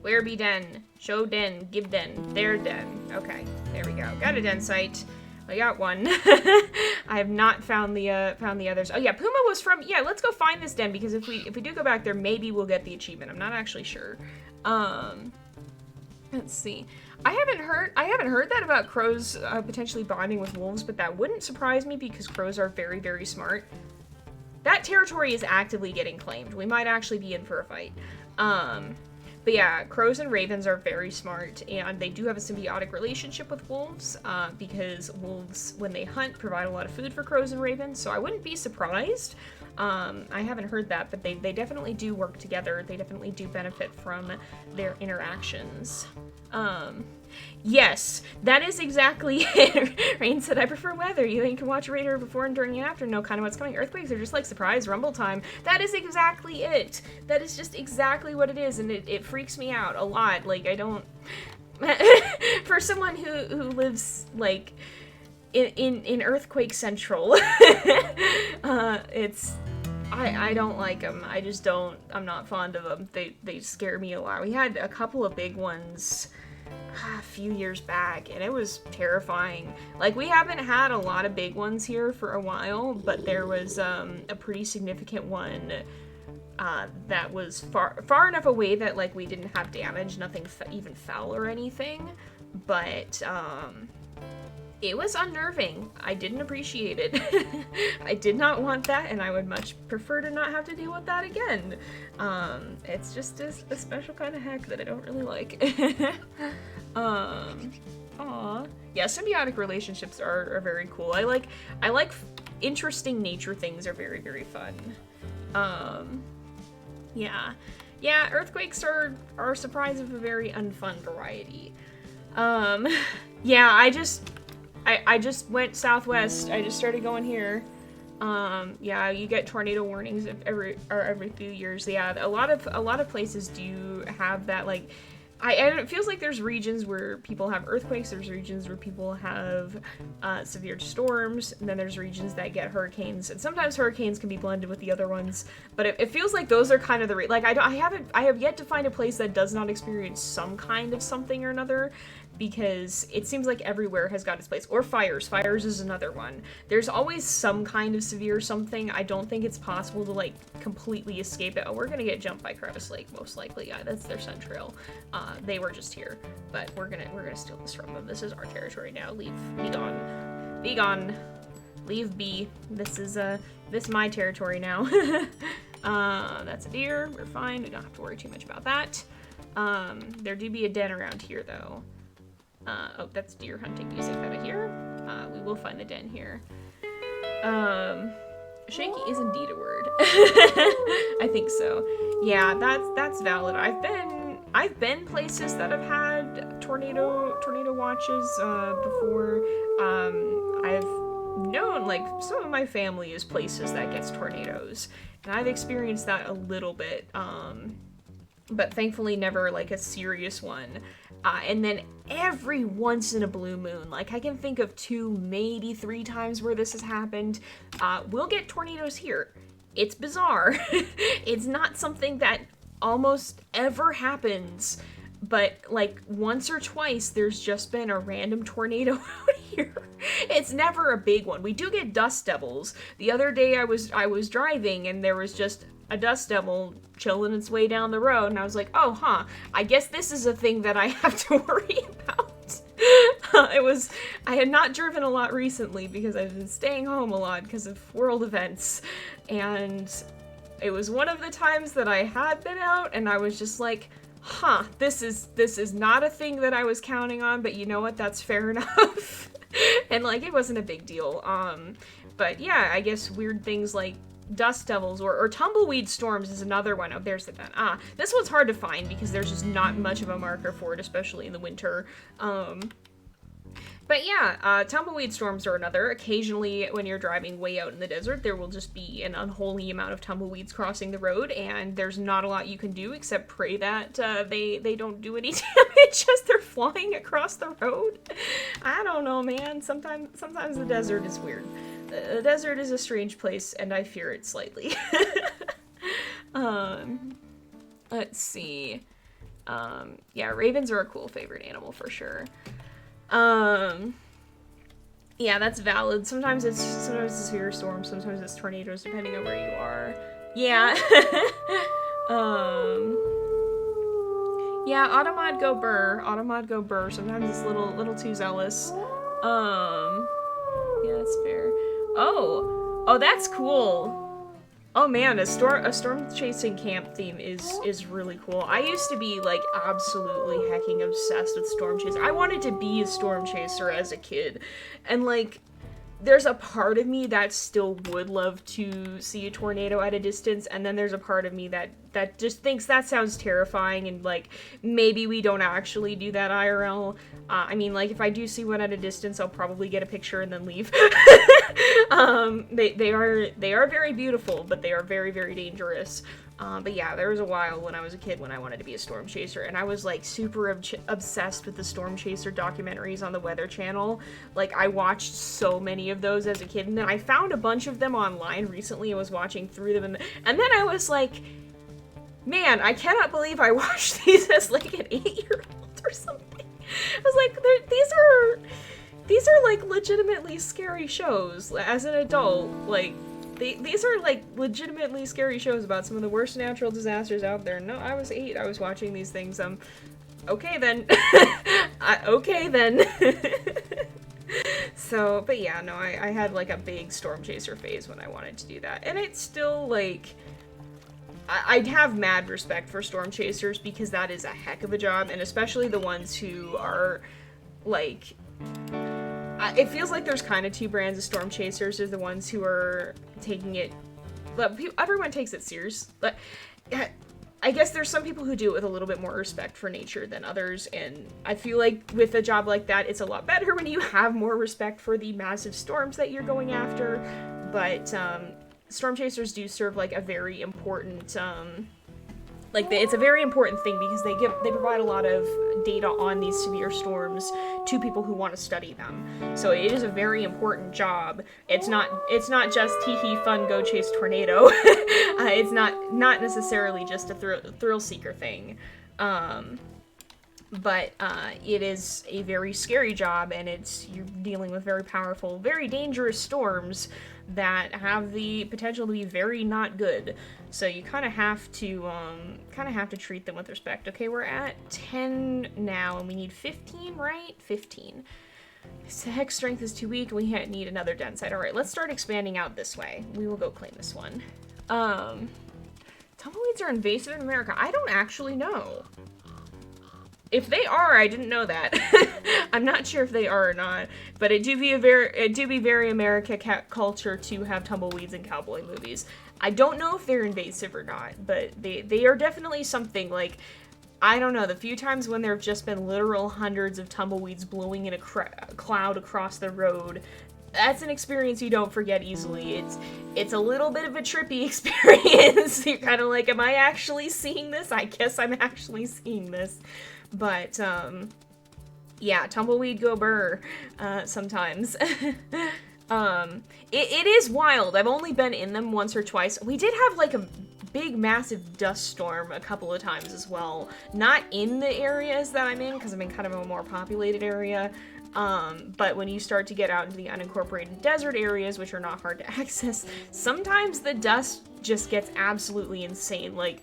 Where be den? Show den. Give den. There den. Okay, there we go. Got a den site. I got one. I have not found the others. Oh yeah, Puma was from, yeah, let's go find this den, because if we do go back there, maybe we'll get the achievement. I'm not actually sure. Let's see. I haven't heard that about crows potentially bonding with wolves, but that wouldn't surprise me because crows are very, very smart. That territory is actively getting claimed. We might actually be in for a fight. But yeah, crows and ravens are very smart, and they do have a symbiotic relationship with wolves, because wolves, when they hunt, provide a lot of food for crows and ravens, so I wouldn't be surprised. I haven't heard that, but they definitely do work together. They definitely do benefit from their interactions. Yes, that is exactly it. Rain said, I prefer weather. You can watch a radar before and during and after, know kind of what's coming. Earthquakes are just like surprise rumble time. That is exactly it. That is just exactly what it is, and it freaks me out a lot. Like, I don't... For someone who lives, like, in Earthquake Central, it's... I don't like them. I just don't... I'm not fond of them. They scare me a lot. We had a couple of big ones a few years back, and it was terrifying. Like, we haven't had a lot of big ones here for a while, but there was a pretty significant one that was far enough away that, like, we didn't have damage, nothing even fell or anything, but it was unnerving. I didn't appreciate it. I did not want that, and I would much prefer to not have to deal with that again. It's just a special kind of heck that I don't really like. Aw. Yeah, symbiotic relationships are very cool. I like interesting nature things are very, very fun. Yeah. Yeah, earthquakes are a surprise of a very unfun variety. Yeah, I just went southwest. I just started going here. Yeah, you get tornado warnings every few years. Yeah, a lot of places do have that, like, and it feels like there's regions where people have earthquakes, there's regions where people have severe storms, and then there's regions that get hurricanes, and sometimes hurricanes can be blended with the other ones, but it feels like those are kind of the, like, I have yet to find a place that does not experience some kind of something or another, because it seems like everywhere has got its place. Or fires. Fires is another one. There's always some kind of severe something. I don't think it's possible to, like, completely escape it. Oh, we're gonna get jumped by Crevice Lake, most likely. Yeah, that's their sun trail. They were just here. But we're gonna steal this from them. This is our territory now. Be gone. Be gone. Leave be. This is my territory now. That's a deer. We're fine. We don't have to worry too much about that. There do be a den around here, though. Oh, that's deer hunting music that I hear. We will find the den here. Shaky is indeed a word. I think so. Yeah, that's valid. I've been places that have had tornado watches before. I've known, like, some of my family is places that gets tornadoes, and I've experienced that a little bit, but thankfully never, like, a serious one. And then every once in a blue moon, like, I can think of 2, maybe 3 times where this has happened, we'll get tornadoes here. It's bizarre. It's not something that almost ever happens, but, like, once or twice there's just been a random tornado out here. It's never a big one. We do get dust devils. The other day I was driving and there was just a dust devil chilling its way down the road, and I was like, oh, I guess this is a thing that I have to worry about. I had not driven a lot recently because I've been staying home a lot because of world events, and it was one of the times that I had been out, and I was just like, this is not a thing that I was counting on, but you know what, that's fair enough. And, like, it wasn't a big deal. But yeah, I guess weird things like dust devils or tumbleweed storms is another one. Oh, there's the gun. This one's hard to find because there's just not much of a marker for it, especially in the winter. But yeah, tumbleweed storms are another. Occasionally, when you're driving way out in the desert, there will just be an unholy amount of tumbleweeds crossing the road, and there's not a lot you can do except pray that they don't do any damage as they're flying across the road. I don't know, man. Sometimes the desert is weird. The desert is a strange place, and I fear it slightly. Let's see. Yeah, ravens are a cool favorite animal for sure. Yeah, that's valid. Sometimes it's severe storms, sometimes it's tornadoes, depending on where you are. Yeah. Yeah, Automod go burr. Sometimes it's a little too zealous. Yeah, that's fair. Oh, that's cool. Oh man, a storm chasing camp theme is really cool. I used to be, like, absolutely hecking obsessed with storm chaser. I wanted to be a storm chaser as a kid, and, like, there's a part of me that still would love to see a tornado at a distance, and then there's a part of me that just thinks that sounds terrifying, and, like, maybe we don't actually do that IRL. I mean, like, if I do see one at a distance, I'll probably get a picture and then leave. They are very beautiful, but they are very, very dangerous. But yeah, there was a while when I was a kid when I wanted to be a storm chaser, and I was, like, super obsessed with the storm chaser documentaries on the Weather Channel. Like, I watched so many of those as a kid, and then I found a bunch of them online recently and was watching through them, and then I was like, man, I cannot believe I watched these as, like, an 8-year-old or something. I was like, these are, like, legitimately scary shows. As an adult, like, these are, like, legitimately scary shows about some of the worst natural disasters out there. No, I was 8. I was watching these things. Okay then. Okay then. So, but yeah, no, I had, like, a big storm chaser phase when I wanted to do that. And it's still, like, I'd have mad respect for storm chasers because that is a heck of a job, and especially the ones who are, like, it feels like there's kind of 2 brands of storm chasers. There's the ones who are taking it, everyone takes it serious. But I guess there's some people who do it with a little bit more respect for nature than others, and I feel like with a job like that, it's a lot better when you have more respect for the massive storms that you're going after. But storm chasers do serve, like, a very important, it's a very important thing because they provide a lot of data on these severe storms to people who want to study them. So it is a very important job. It's not just hee fun, go chase tornado. It's not necessarily just a thrill seeker thing. But it is a very scary job, and you're dealing with very powerful, very dangerous storms that have the potential to be very not good. So you kind of have to treat them with respect. Okay, we're at 10 now, and we need 15, right? 15. So hex strength is too weak, and we need another den site. All right, let's start expanding out this way. We will go claim this one. Tumbleweeds are invasive in America. I don't actually know. If they are, I didn't know that. I'm not sure if they are or not, but it do be very America culture to have tumbleweeds in cowboy movies. I don't know if they're invasive or not, but they are definitely something. Like, I don't know, the few times when there have just been literal hundreds of tumbleweeds blowing in a cloud across the road, that's an experience you don't forget easily. It's a little bit of a trippy experience. You're kind of like, am I actually seeing this? I guess I'm actually seeing this. But, yeah, tumbleweed go burr, sometimes. It is wild. I've only been in them once or twice. We did have, like, a big, massive dust storm a couple of times as well. Not in the areas that I'm in, because I'm in kind of a more populated area. But when you start to get out into the unincorporated desert areas, which are not hard to access, sometimes the dust just gets absolutely insane. Like,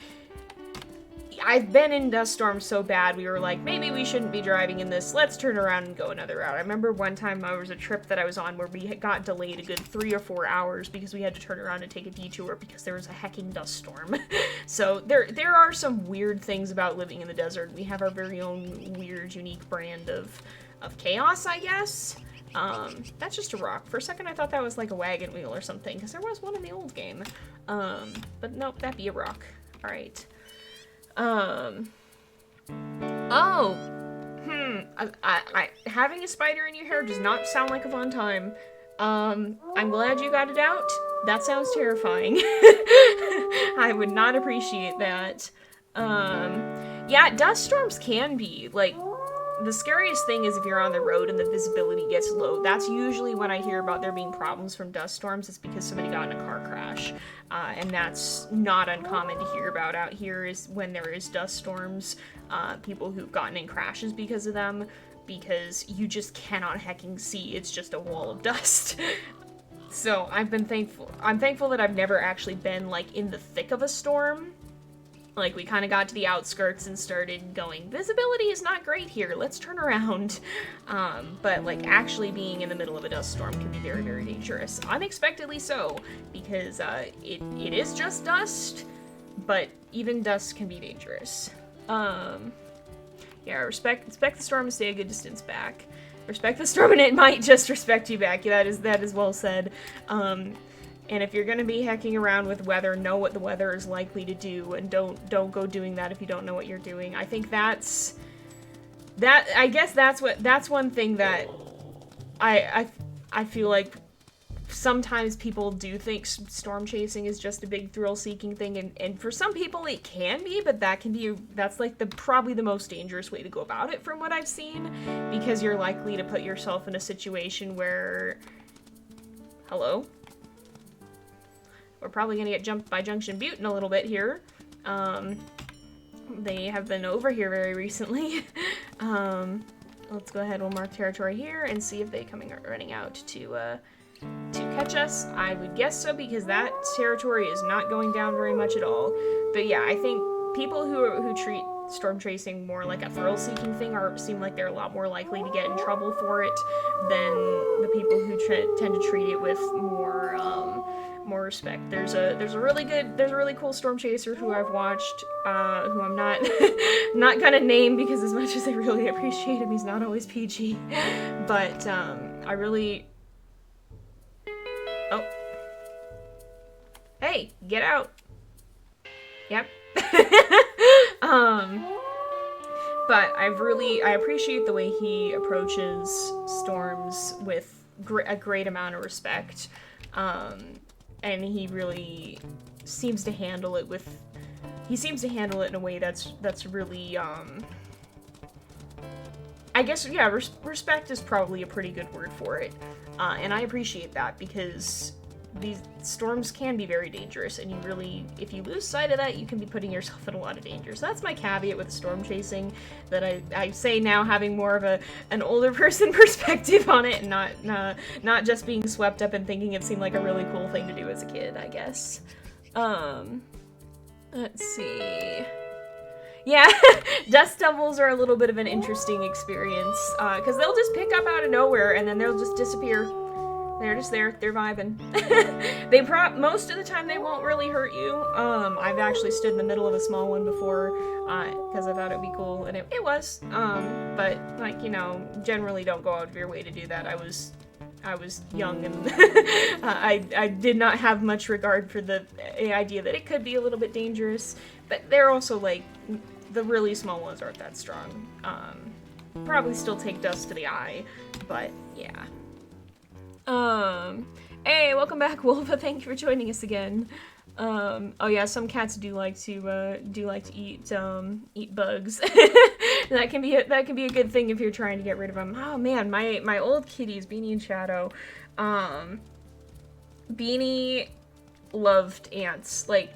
I've been in dust storms so bad, we were like, maybe we shouldn't be driving in this, let's turn around and go another route. I remember one time there was a trip that I was on where we got delayed a good 3 or 4 hours because we had to turn around and take a detour because there was a hecking dust storm. So there are some weird things about living in the desert. We have our very own weird, unique brand of chaos, I guess. That's just a rock. For a second I thought that was like a wagon wheel or something, because there was one in the old game. But nope, that'd be a rock. Alright. Having a spider in your hair does not sound like a fun time. I'm glad you got it out. That sounds terrifying. I would not appreciate that. Yeah, dust storms can be, like, the scariest thing is if you're on the road and the visibility gets low. That's usually when I hear about there being problems from dust storms. It's because somebody got in a car crash. And that's not uncommon to hear about out here, is when there is dust storms. People who've gotten in crashes because of them. Because you just cannot hecking see. It's just a wall of dust. So I'm thankful that I've never actually been, like, in the thick of a storm. Like, we kind of got to the outskirts and started going, visibility is not great here, let's turn around. But, like, actually being in the middle of a dust storm can be very, very dangerous. Unexpectedly so, because it is just dust, but even dust can be dangerous. Yeah, expect the storm to stay a good distance back. Respect the storm and it might just respect you back. Yeah, that is well said. And if you're going to be hecking around with weather, know what the weather is likely to do, and don't go doing that if you don't know what you're doing. I think that's one thing that I feel like sometimes people do think storm chasing is just a big thrill-seeking thing, and for some people it can be, but that's like probably the most dangerous way to go about it from what I've seen, because you're likely to put yourself in a situation where, hello? We're probably gonna get jumped by Junction Butte in a little bit here. They have been over here very recently. Let's go ahead, we'll mark territory here and see if they're running out to catch us. I would guess so, because that territory is not going down very much at all. But yeah, I think people who treat storm chasing more like a thrill-seeking thing seem like they're a lot more likely to get in trouble for it than the people who tend to treat it with more respect. There's a really cool storm chaser who I've watched, who I'm not gonna name, because as much as I really appreciate him, he's not always PG. But oh, hey, get out. Yep. But I appreciate the way he approaches storms with a great amount of respect. And he really seems to handle it in a way that's really, I guess, yeah, respect is probably a pretty good word for it. And I appreciate that, because these storms can be very dangerous, and if you lose sight of that, you can be putting yourself in a lot of danger. So that's my caveat with storm chasing, that I say now, having more of an older person perspective on it, and not just being swept up and thinking it seemed like a really cool thing to do as a kid, I guess. Let's see. Yeah, dust stumbles are a little bit of an interesting experience, because they'll just pick up out of nowhere, and then they'll just disappear. They're just there, they're vibing. Most of the time they won't really hurt you. I've actually stood in the middle of a small one before, because I thought it'd be cool, and it was. But, like, you know, generally don't go out of your way to do that. I was young, and I did not have much regard for the idea that it could be a little bit dangerous, but they're also, like, the really small ones aren't that strong. Probably still take dust to the eye, but yeah. Hey, welcome back, Wolfa. Thank you for joining us again. Oh yeah, some cats do like to eat bugs. That can be a good thing if you're trying to get rid of them. Oh man, my old kitties, Beanie and Shadow. Beanie loved ants. Like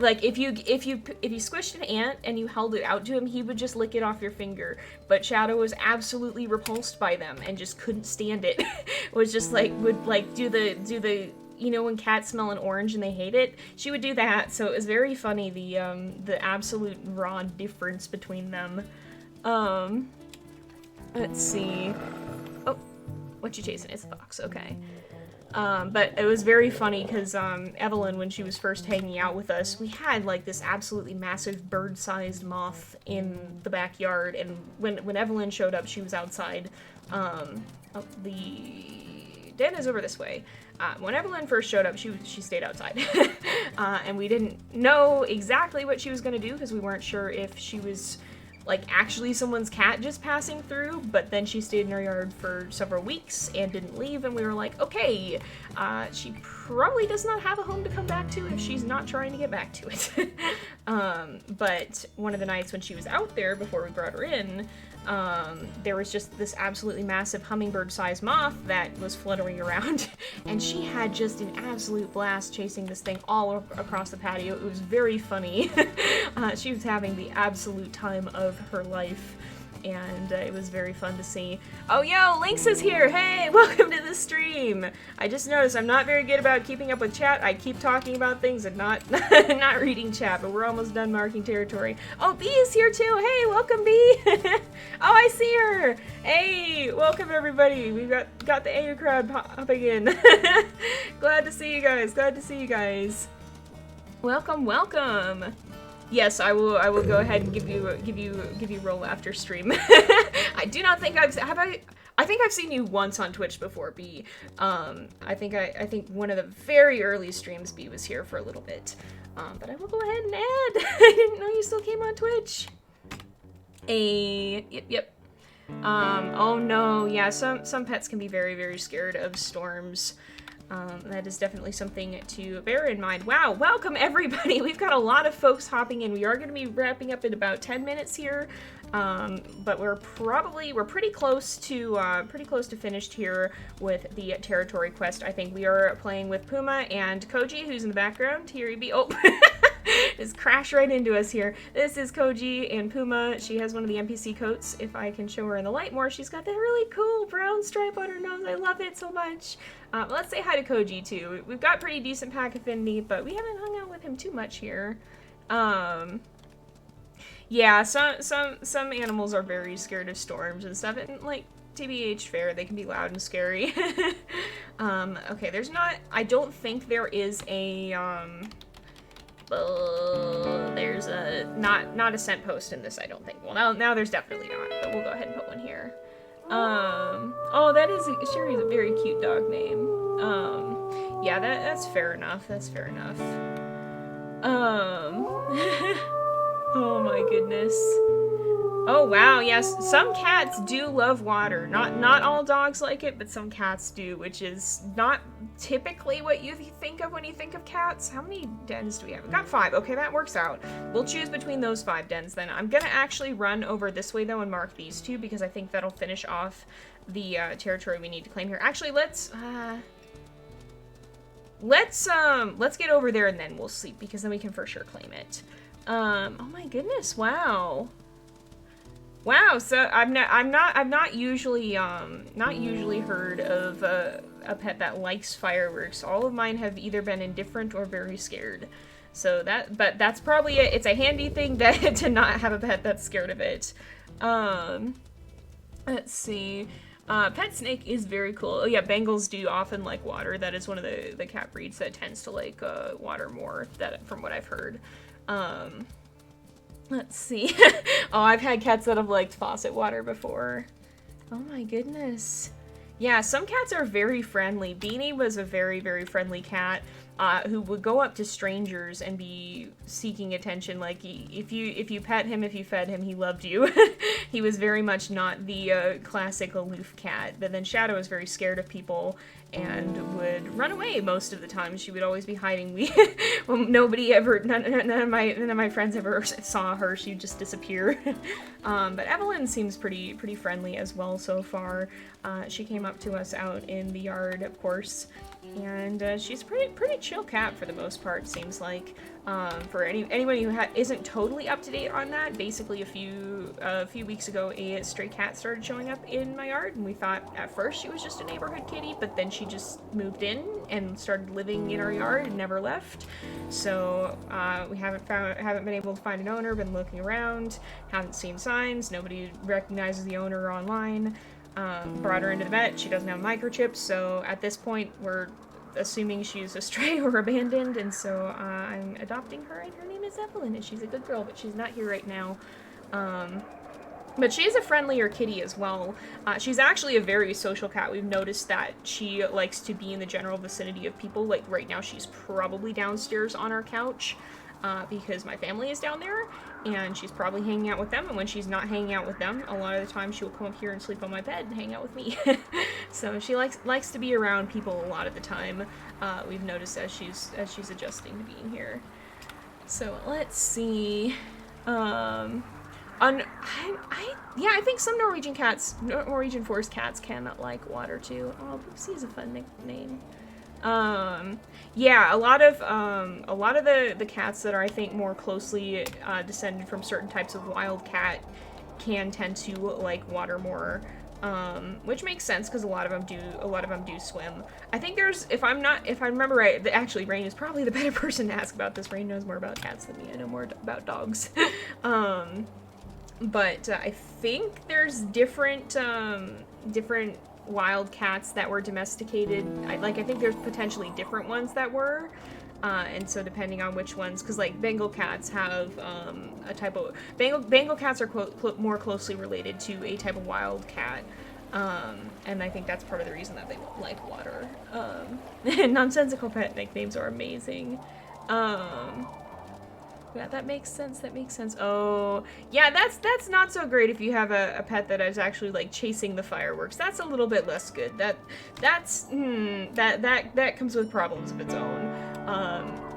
if you squished an ant and you held it out to him, he would just lick it off your finger. But Shadow was absolutely repulsed by them and just couldn't stand it. Was just like would like do the you know when cats smell an orange and they hate it? She would do that. So it was very funny, the absolute raw difference between them. Let's see. Oh, what you chasing? It's a fox. Okay. But it was very funny because Evelyn, when she was first hanging out with us, we had like this absolutely massive bird-sized moth in the backyard, and when Evelyn showed up, she was outside. Oh, the den is over this way. When Evelyn first showed up, she stayed outside, and we didn't know exactly what she was gonna do because we weren't sure if she was like actually someone's cat just passing through, but then she stayed in our yard for several weeks and didn't leave, and we were like, okay, she probably does not have a home to come back to if she's not trying to get back to it. But one of the nights when she was out there before we brought her in, there was just this absolutely massive hummingbird-sized moth that was fluttering around, and she had just an absolute blast chasing this thing all across the patio. It was very funny. She was having the absolute time of her life, and it was very fun to see. Oh, yo, Lynx is here! Hey, welcome to the stream! I just noticed I'm not very good about keeping up with chat. I keep talking about things and not not reading chat, but we're almost done marking territory. Oh, Bee is here too! Hey, welcome, Bee! Oh, I see her! Hey, welcome everybody! We've got the AU crowd popping in. Glad to see you guys, glad to see you guys. Welcome, welcome! Yes, I will go ahead and give you roll after stream. I do not think I think I've seen you once on Twitch before, B. I think one of the very early streams B was here for a little bit. But I will go ahead and add. I didn't know you still came on Twitch. Yep. Oh no, yeah, some pets can be very, very scared of storms. That is definitely something to bear in mind. Wow, welcome everybody! We've got a lot of folks hopping in. We are going to be wrapping up in about 10 minutes here, but we're pretty close to finished here with the territory quest. I think we are playing with Puma and Koji, who's in the background. Here you be. Oh, just crash right into us here. This is Koji and Puma. She has one of the NPC coats. If I can show her in the light more, she's got that really cool brown stripe on her nose. I love it so much. Let's say hi to Koji too. We've got pretty decent pack affinity, but we haven't hung out with him too much here. Yeah, some animals are very scared of storms and stuff, and like TBH fair, they can be loud and scary. Okay, I don't think there is a there's not a scent post in this, I don't think. Well, now there's definitely not, but we'll go ahead and put one here. Oh, that is Sherry's a very cute dog name. Yeah, that's fair enough. That's fair enough. Oh my goodness. Oh wow, yes, some cats do love water. Not all dogs like it, but some cats do, which is not typically what you think of when you think of cats. How many dens do we have? We've got 5. Okay, that works out. We'll choose between those 5 dens then. I'm gonna actually run over this way though and mark these 2 because I think that'll finish off the territory we need to claim here. Actually, let's get over there and then we'll sleep because then we can for sure claim it. Oh my goodness, wow. Wow, so I've not usually heard of a pet that likes fireworks. All of mine have either been indifferent or very scared. So but that's probably it. It's a handy thing to not have a pet that's scared of it. Let's see. Pet snake is very cool. Oh yeah, Bengals do often like water. That is one of the cat breeds that tends to like water more, from what I've heard. Let's see. Oh, I've had cats that have liked faucet water before. Oh my goodness. Yeah, some cats are very friendly. Beanie was a very, very friendly cat who would go up to strangers and be seeking attention. Like, if you pet him, if you fed him, he loved you. He was very much not the classic aloof cat. But then Shadow was very scared of people and would run away most of the time. She would always be hiding. Well, nobody ever, none of my friends ever saw her. She'd just disappear. But Evelyn seems pretty friendly as well so far. She came up to us out in the yard, of course, and she's pretty chill cat for the most part. Seems like for anybody who isn't totally up to date on that. Basically, a few weeks ago, a stray cat started showing up in my yard, and we thought at first she was just a neighborhood kitty, but then she just moved in and started living in our yard and never left. So we haven't been able to find an owner. Been looking around, haven't seen signs. Nobody recognizes the owner online. Brought her into the vet. She doesn't have microchips, so at this point we're assuming she's a stray or abandoned, and so I'm adopting her, and her name is Evelyn, and she's a good girl, but she's not here right now. But she is a friendlier kitty as well. She's actually a very social cat. We've noticed that she likes to be in the general vicinity of people. Like right now she's probably downstairs on our couch because my family is down there, and she's probably hanging out with them. And when she's not hanging out with them, a lot of the time she will come up here and sleep on my bed and hang out with me. So she likes to be around people a lot of the time. We've noticed as she's adjusting to being here. So let's see. I think some Norwegian forest cats can like water too. Oh, Poopsie is a fun nickname. Yeah, a lot of the cats that are, I think, more closely descended from certain types of wild cat can tend to like water more, which makes sense because a lot of them do swim. I think if I remember right, actually Rain is probably the better person to ask about this. Rain knows more about cats than me. I know more about dogs. But I think there's different wild cats that were domesticated. I think there's potentially different ones that were, and so depending on which ones, because like Bengal cats have a type of Bengal cats are more closely related to a type of wild cat, and I think that's part of the reason that they like water. Nonsensical pet nicknames are amazing. Yeah, that makes sense. Oh, yeah, that's not so great if you have a pet that is actually like chasing the fireworks. That's a little bit less good. That comes with problems of its own.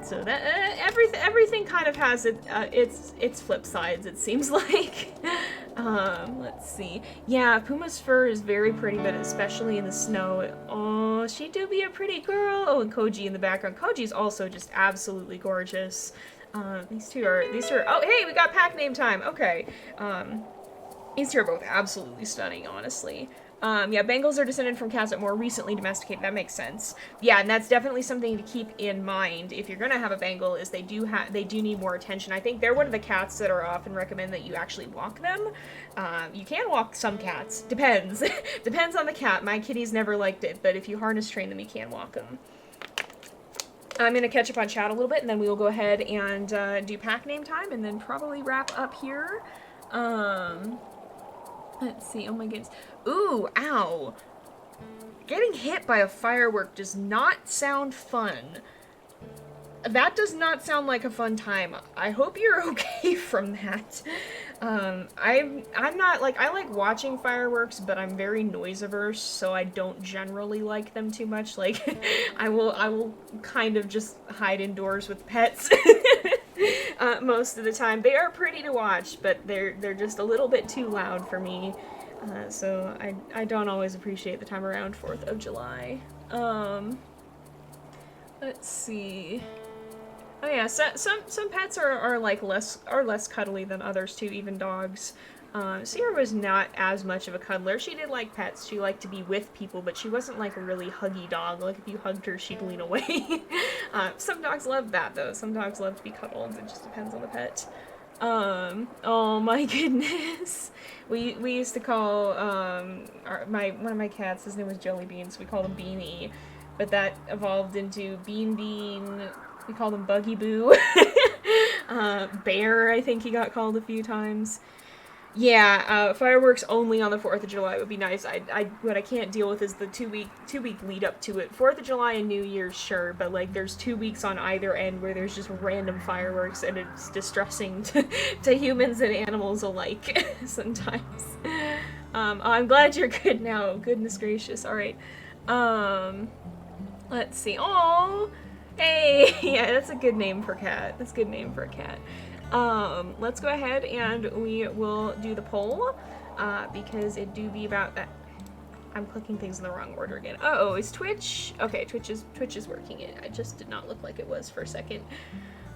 So that everything kind of has its flip sides, it seems like. Let's see. Yeah, Puma's fur is very pretty, but especially in the snow. Oh, she do be a pretty girl. Oh, and Koji in the background. Koji's also just absolutely gorgeous. These two are, oh, hey, we got pack name time. Okay. These two are both absolutely stunning, honestly. Yeah, Bengals are descended from cats that more recently domesticated. That makes sense. Yeah, and that's definitely something to keep in mind if you're gonna have a Bengal, is they do need more attention. I think they're one of the cats that are often recommend that you actually walk them. You can walk some cats. Depends. Depends on the cat. My kitties never liked it, but if you harness train them, you can walk them. I'm going to catch up on chat a little bit, and then we will go ahead and do pack name time, and then probably wrap up here. Let's see. Oh my goodness. Ooh, ow. Getting hit by a firework does not sound fun. That does not sound like a fun time. I hope you're okay from that. I'm not, like, I like watching fireworks, but I'm very noise averse, so I don't generally like them too much. Like, I will kind of just hide indoors with pets. Most of the time. They are pretty to watch, but they're just a little bit too loud for me. So I don't always appreciate the time around 4th of July. Let's see. Oh yeah, some pets are like less cuddly than others too, even dogs. Sierra was not as much of a cuddler. She did like pets. She liked to be with people, but she wasn't like a really huggy dog. Like if you hugged her, she'd lean away. Some dogs love that though. Some dogs love to be cuddled. It just depends on the pet. Oh my goodness. We used to call one of my cats, his name was Jelly Bean, so we called him Beanie, but that evolved into Bean Bean. We called him Buggy Boo. Bear, I think he got called a few times. Yeah, fireworks only on the 4th of July would be nice. What I can't deal with is the two week lead up to it. 4th of July and New Year's, sure, but like there's 2 weeks on either end where there's just random fireworks and it's distressing to humans and animals alike sometimes. I'm glad you're good now. Goodness gracious. All right. Let's see. Oh, hey, yeah, that's a good name for a cat. That's a good name for a cat. Let's go ahead and we will do the poll, because it do be about that. I'm clicking things in the wrong order again. Uh-oh, is Twitch? Okay, Twitch is working. It just did not look like it was for a second.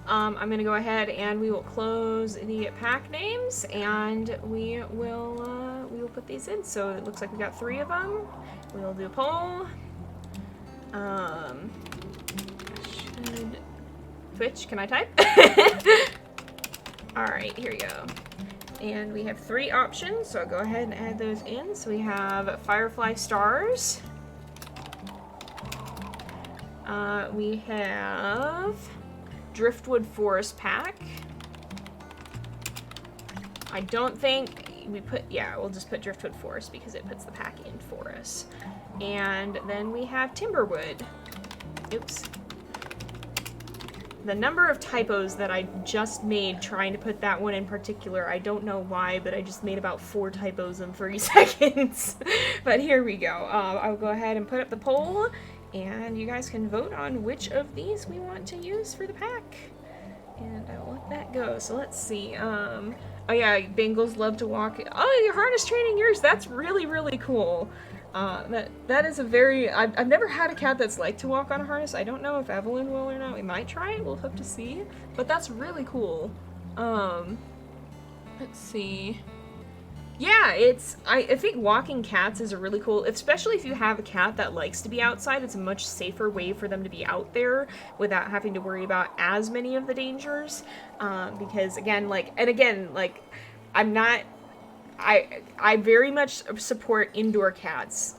I'm gonna go ahead and we will close the pack names and we will put these in. So it looks like we got 3 of them. We'll do a poll. Twitch, can I type? Alright, here we go. And we have 3 options, so I'll go ahead and add those in. So we have Firefly Stars. We have Driftwood Forest Pack. I don't think we put, yeah, we'll just put Driftwood Forest because it puts the pack in for us. And then we have Timberwood. Oops. The number of typos that I just made trying to put that one in particular, I don't know why, but I just made about 4 typos in 30 seconds. But here we go. I'll go ahead and put up the poll, and you guys can vote on which of these we want to use for the pack. And I'll let that go. So let's see. Oh yeah, Bengals love to walk. Oh, you're harness training yours. That's really, really cool. That is a very, I've never had a cat that's liked to walk on a harness. I don't know if Evelyn will or not. We might try it, we'll have to see. But that's really cool. Let's see. Yeah, I think walking cats is a really cool, especially if you have a cat that likes to be outside, it's a much safer way for them to be out there without having to worry about as many of the dangers. Because again, I very much support indoor cats.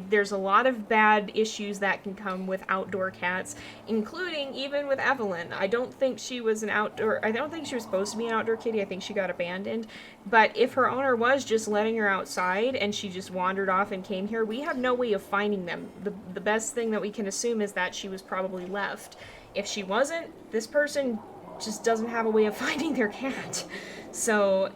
There's a lot of bad issues that can come with outdoor cats, including even with Evelyn. I don't think she was supposed to be an outdoor kitty. I think she got abandoned. But if her owner was just letting her outside and she just wandered off and came here, we have no way of finding them. The best thing that we can assume is that she was probably left. If she wasn't, this person just doesn't have a way of finding their cat. So,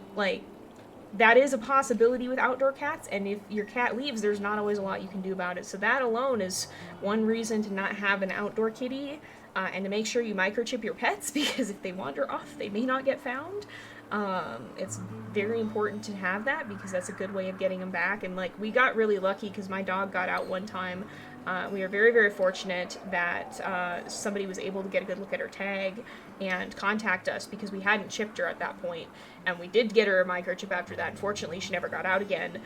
that is a possibility with outdoor cats, and if your cat leaves, there's not always a lot you can do about it. So that alone is one reason to not have an outdoor kitty, and to make sure you microchip your pets, because if they wander off, they may not get found. It's very important to have that, because that's a good way of getting them back. And we got really lucky because my dog got out one time. We are very, very fortunate that somebody was able to get a good look at her tag and contact us, because we hadn't chipped her at that point. And we did get her a microchip after that. Unfortunately, she never got out again.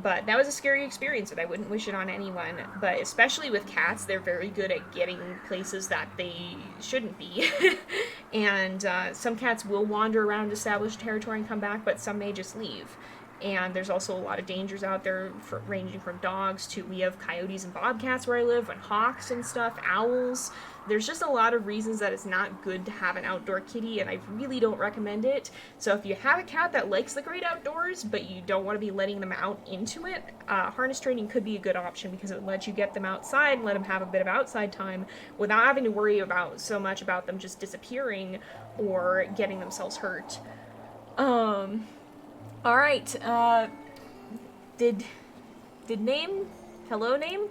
But that was a scary experience, and I wouldn't wish it on anyone. But especially with cats, they're very good at getting places that they shouldn't be. And some cats will wander around established territory and come back, but some may just leave. And there's also a lot of dangers out there, ranging from dogs to, we have coyotes and bobcats where I live, and hawks and stuff, owls. There's just a lot of reasons that it's not good to have an outdoor kitty, and I really don't recommend it. So if you have a cat that likes the great outdoors, but you don't want to be letting them out into it, harness training could be a good option, because it would let you get them outside and let them have a bit of outside time without having to worry so much about them just disappearing or getting themselves hurt. Alright, did name? Hello, name?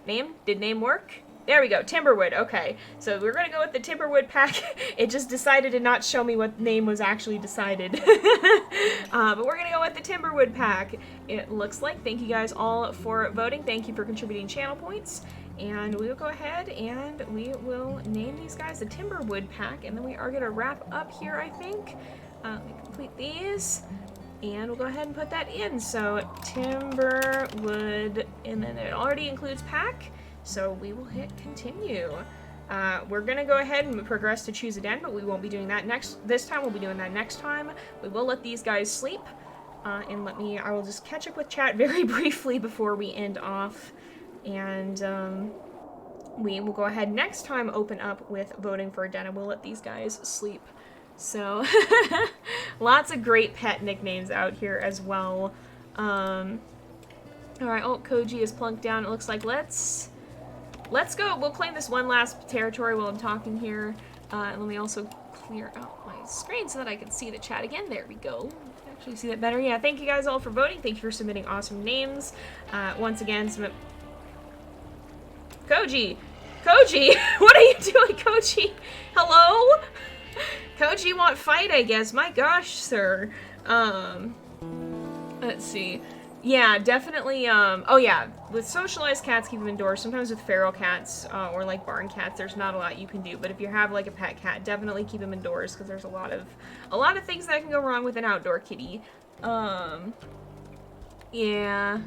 Name? Did name work? There we go, Timberwood, okay. So we're gonna go with the Timberwood pack. It just decided to not show me what name was actually decided. But we're gonna go with the Timberwood pack. It looks like, thank you guys all for voting. Thank you for contributing channel points. And we will go ahead and we will name these guys the Timberwood pack, and then we are gonna wrap up here, I think. Let me complete these, and we'll go ahead and put that in. So Timberwood, and then it already includes pack, so we will hit continue. We're gonna go ahead and progress to choose a den, but we won't be doing that this time. We'll be doing that next time. We will let these guys sleep, and I will just catch up with chat very briefly before we end off, and we will go ahead next time, open up with voting for a den, and we'll let these guys sleep So, lots of great pet nicknames out here as well. Alright, oh, Koji is plunked down. It looks like let's go. We'll claim this one last territory while I'm talking here. And let me also clear out my screen so that I can see the chat again. There we go. Actually see that better. Yeah, thank you guys all for voting. Thank you for submitting awesome names. Once again, Koji! Koji! What are you doing, Koji? Hello? Koji want fight, I guess. My gosh, sir. Let's see. Yeah, definitely, oh yeah, with socialized cats, keep them indoors. Sometimes with feral cats, or like barn cats, there's not a lot you can do. But if you have like a pet cat, definitely keep them indoors, because there's a lot of things that can go wrong with an outdoor kitty. Yeah.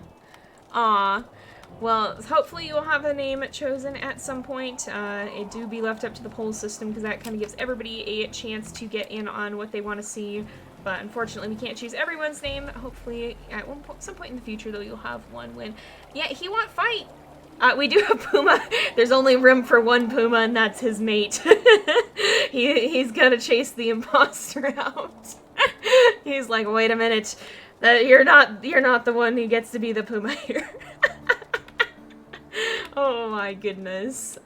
Aw. Well, hopefully you'll have a name chosen at some point. It do be left up to the poll system, because that kind of gives everybody a chance to get in on what they want to see. But unfortunately, we can't choose everyone's name. Hopefully, at some point in the future, though, you'll have one win. Yeah, he won't fight. We do have Puma. There's only room for one Puma, and that's his mate. He's gonna chase the imposter out. He's like, wait a minute, you're not the one who gets to be the Puma here. Oh my goodness.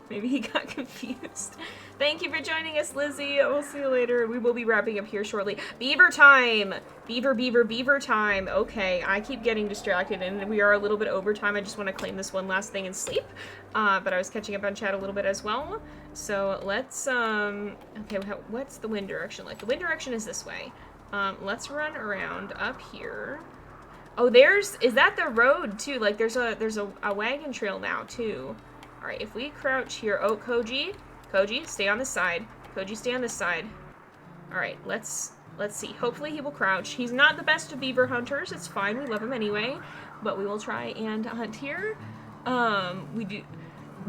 Maybe he got confused. Thank you for joining us, Lizzie. We'll see you later. We will be wrapping up here shortly. Beaver time! Beaver time. Okay, I keep getting distracted, and we are a little bit over time. I just want to claim this one last thing and sleep. But I was catching up on chat a little bit as well. So let's, okay, what's the wind direction like? The wind direction is this way. Let's run around up here. Oh, is that the road, too? Like, there's a wagon trail now, too. Alright, if we crouch here. Oh, Koji, stay on this side. Koji, stay on this side. Alright, let's see. Hopefully he will crouch. He's not the best of beaver hunters. It's fine. We love him anyway. But we will try and hunt here. We do...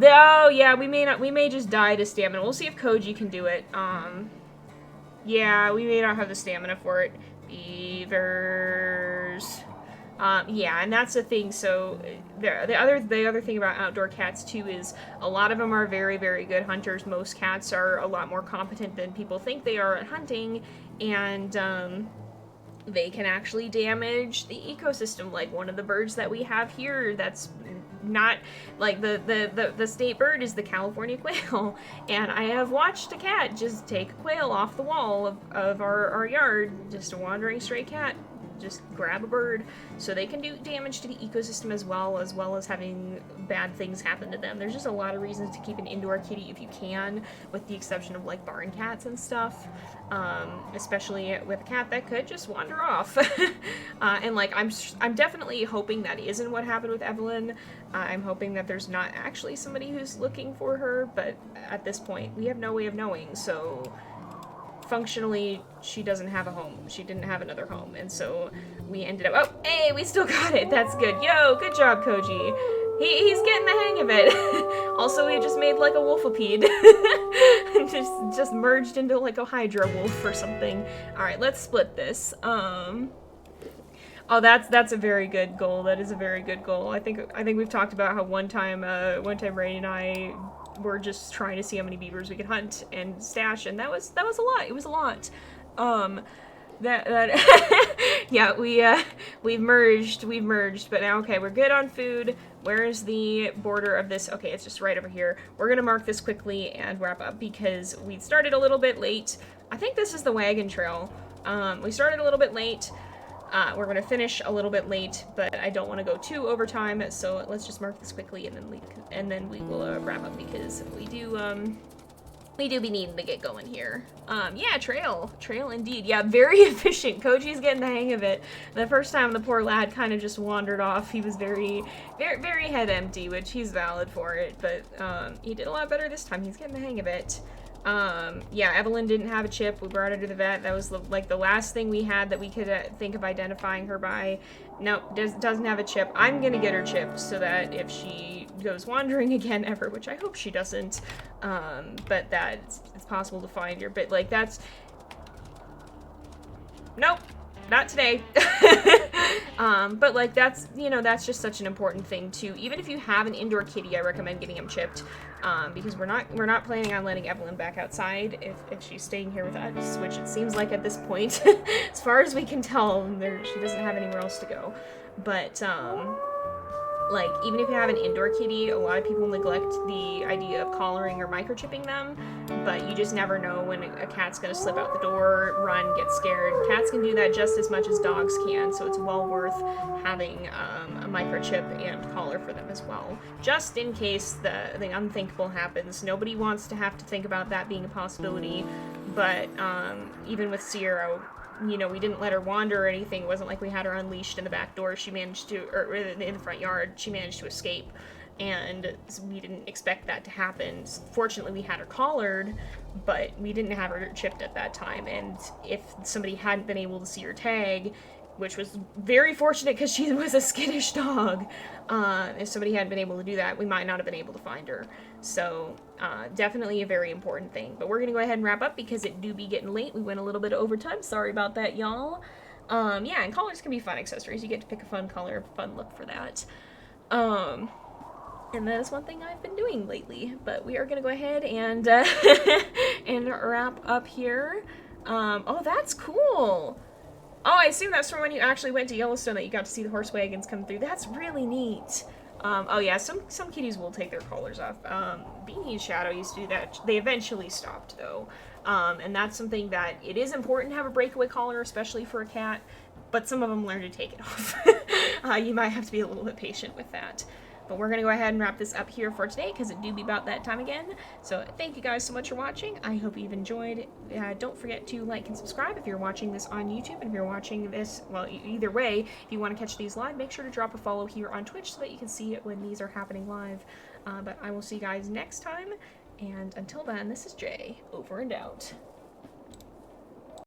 Oh, yeah, we may just die to stamina. We'll see if Koji can do it. Yeah, we may not have the stamina for it. Beavers... yeah, and that's the thing. So the other thing about outdoor cats too is a lot of them are very, very good hunters. Most cats are a lot more competent than people think they are at hunting, and they can actually damage the ecosystem. Like one of the birds that we have here that's not like the state bird is the California quail, and I have watched a cat just take a quail off the wall of our yard, just a wandering stray cat. Just grab a bird, so they can do damage to the ecosystem as well as having bad things happen to them. There's just a lot of reasons to keep an indoor kitty if you can, with the exception of like barn cats and stuff, especially with a cat that could just wander off. And like I'm definitely hoping that isn't what happened with Evelyn. I'm hoping that there's not actually somebody who's looking for her, but at this point we have no way of knowing. So functionally, she doesn't have a home. She didn't have another home, and so we ended up... Oh, hey, we still got it! That's good. Yo, good job, Koji. He's getting the hang of it. Also, we just made, like, a wolfipede. just merged into, like, a hydra wolf or something. Alright, let's split this. Oh, that's a very good goal. That is a very good goal. I think we've talked about how one time Ray and I were just trying to see how many beavers we could hunt and stash, and that was a lot. It was a lot. Yeah, we've merged, but now, okay, we're good on food. Where is the border of this? Okay, it's just right over here. We're gonna mark this quickly and wrap up because we started a little bit late. I think this is the wagon trail. We started a little bit late. We're going to finish a little bit late, but I don't want to go too overtime, so let's just mark this quickly and then we will wrap up because we do be needing to get going here. Yeah, trail indeed. Yeah, very efficient. Koji's getting the hang of it. The first time the poor lad kind of just wandered off. He was very, very, very head empty, which he's valid for it, but he did a lot better this time. He's getting the hang of it. Yeah, Evelyn didn't have a chip. We brought her to the vet. That was like the last thing we had that we could think of identifying her by. Nope, doesn't have a chip. I'm gonna get her chip so that if she goes wandering again ever, which I hope she doesn't, but that it's possible to find her. But like that's... Nope. not today. But like that's, you know, that's just such an important thing too. Even if you have an indoor kitty, I recommend getting them chipped, because we're not planning on letting Evelyn back outside if she's staying here with us, which it seems like at this point, as far as we can tell, she doesn't have anywhere else to go. But like, even if you have an indoor kitty, a lot of people neglect the idea of collaring or microchipping them, but you just never know when a cat's gonna slip out the door, run, get scared. Cats can do that just as much as dogs can, so it's well worth having a microchip and collar for them as well. Just in case the unthinkable happens. Nobody wants to have to think about that being a possibility, but even with Sierra, you know, we didn't let her wander or anything. It wasn't like we had her unleashed in the back door. She managed to, or in the front yard, she managed to escape. And we didn't expect that to happen. Fortunately, we had her collared, but we didn't have her chipped at that time. And if somebody hadn't been able to see her tag, which was very fortunate because she was a skittish dog, if somebody hadn't been able to do that, we might not have been able to find her. So definitely a very important thing. But we're going to go ahead and wrap up because it do be getting late. We went a little bit of overtime. Sorry about that, y'all. Yeah, and collars can be fun accessories. You get to pick a fun color, fun look for that. And that is one thing I've been doing lately. But we are going to go ahead and, and wrap up here. Oh, that's cool. Oh, I assume that's from when you actually went to Yellowstone that you got to see the horse wagons come through. That's really neat. Oh yeah, some kitties will take their collars off. Beanie and Shadow used to do that. They eventually stopped though. And that's something that it is important to have a breakaway collar, especially for a cat, but some of them learn to take it off. You might have to be a little bit patient with that. But we're going to go ahead and wrap this up here for today because it do be about that time again. So thank you guys so much for watching. I hope you've enjoyed. Don't forget to like and subscribe if you're watching this on YouTube. And if you're watching this, well, either way, if you want to catch these live, make sure to drop a follow here on Twitch so that you can see it when these are happening live. But I will see you guys next time. And until then, this is Jay, over and out.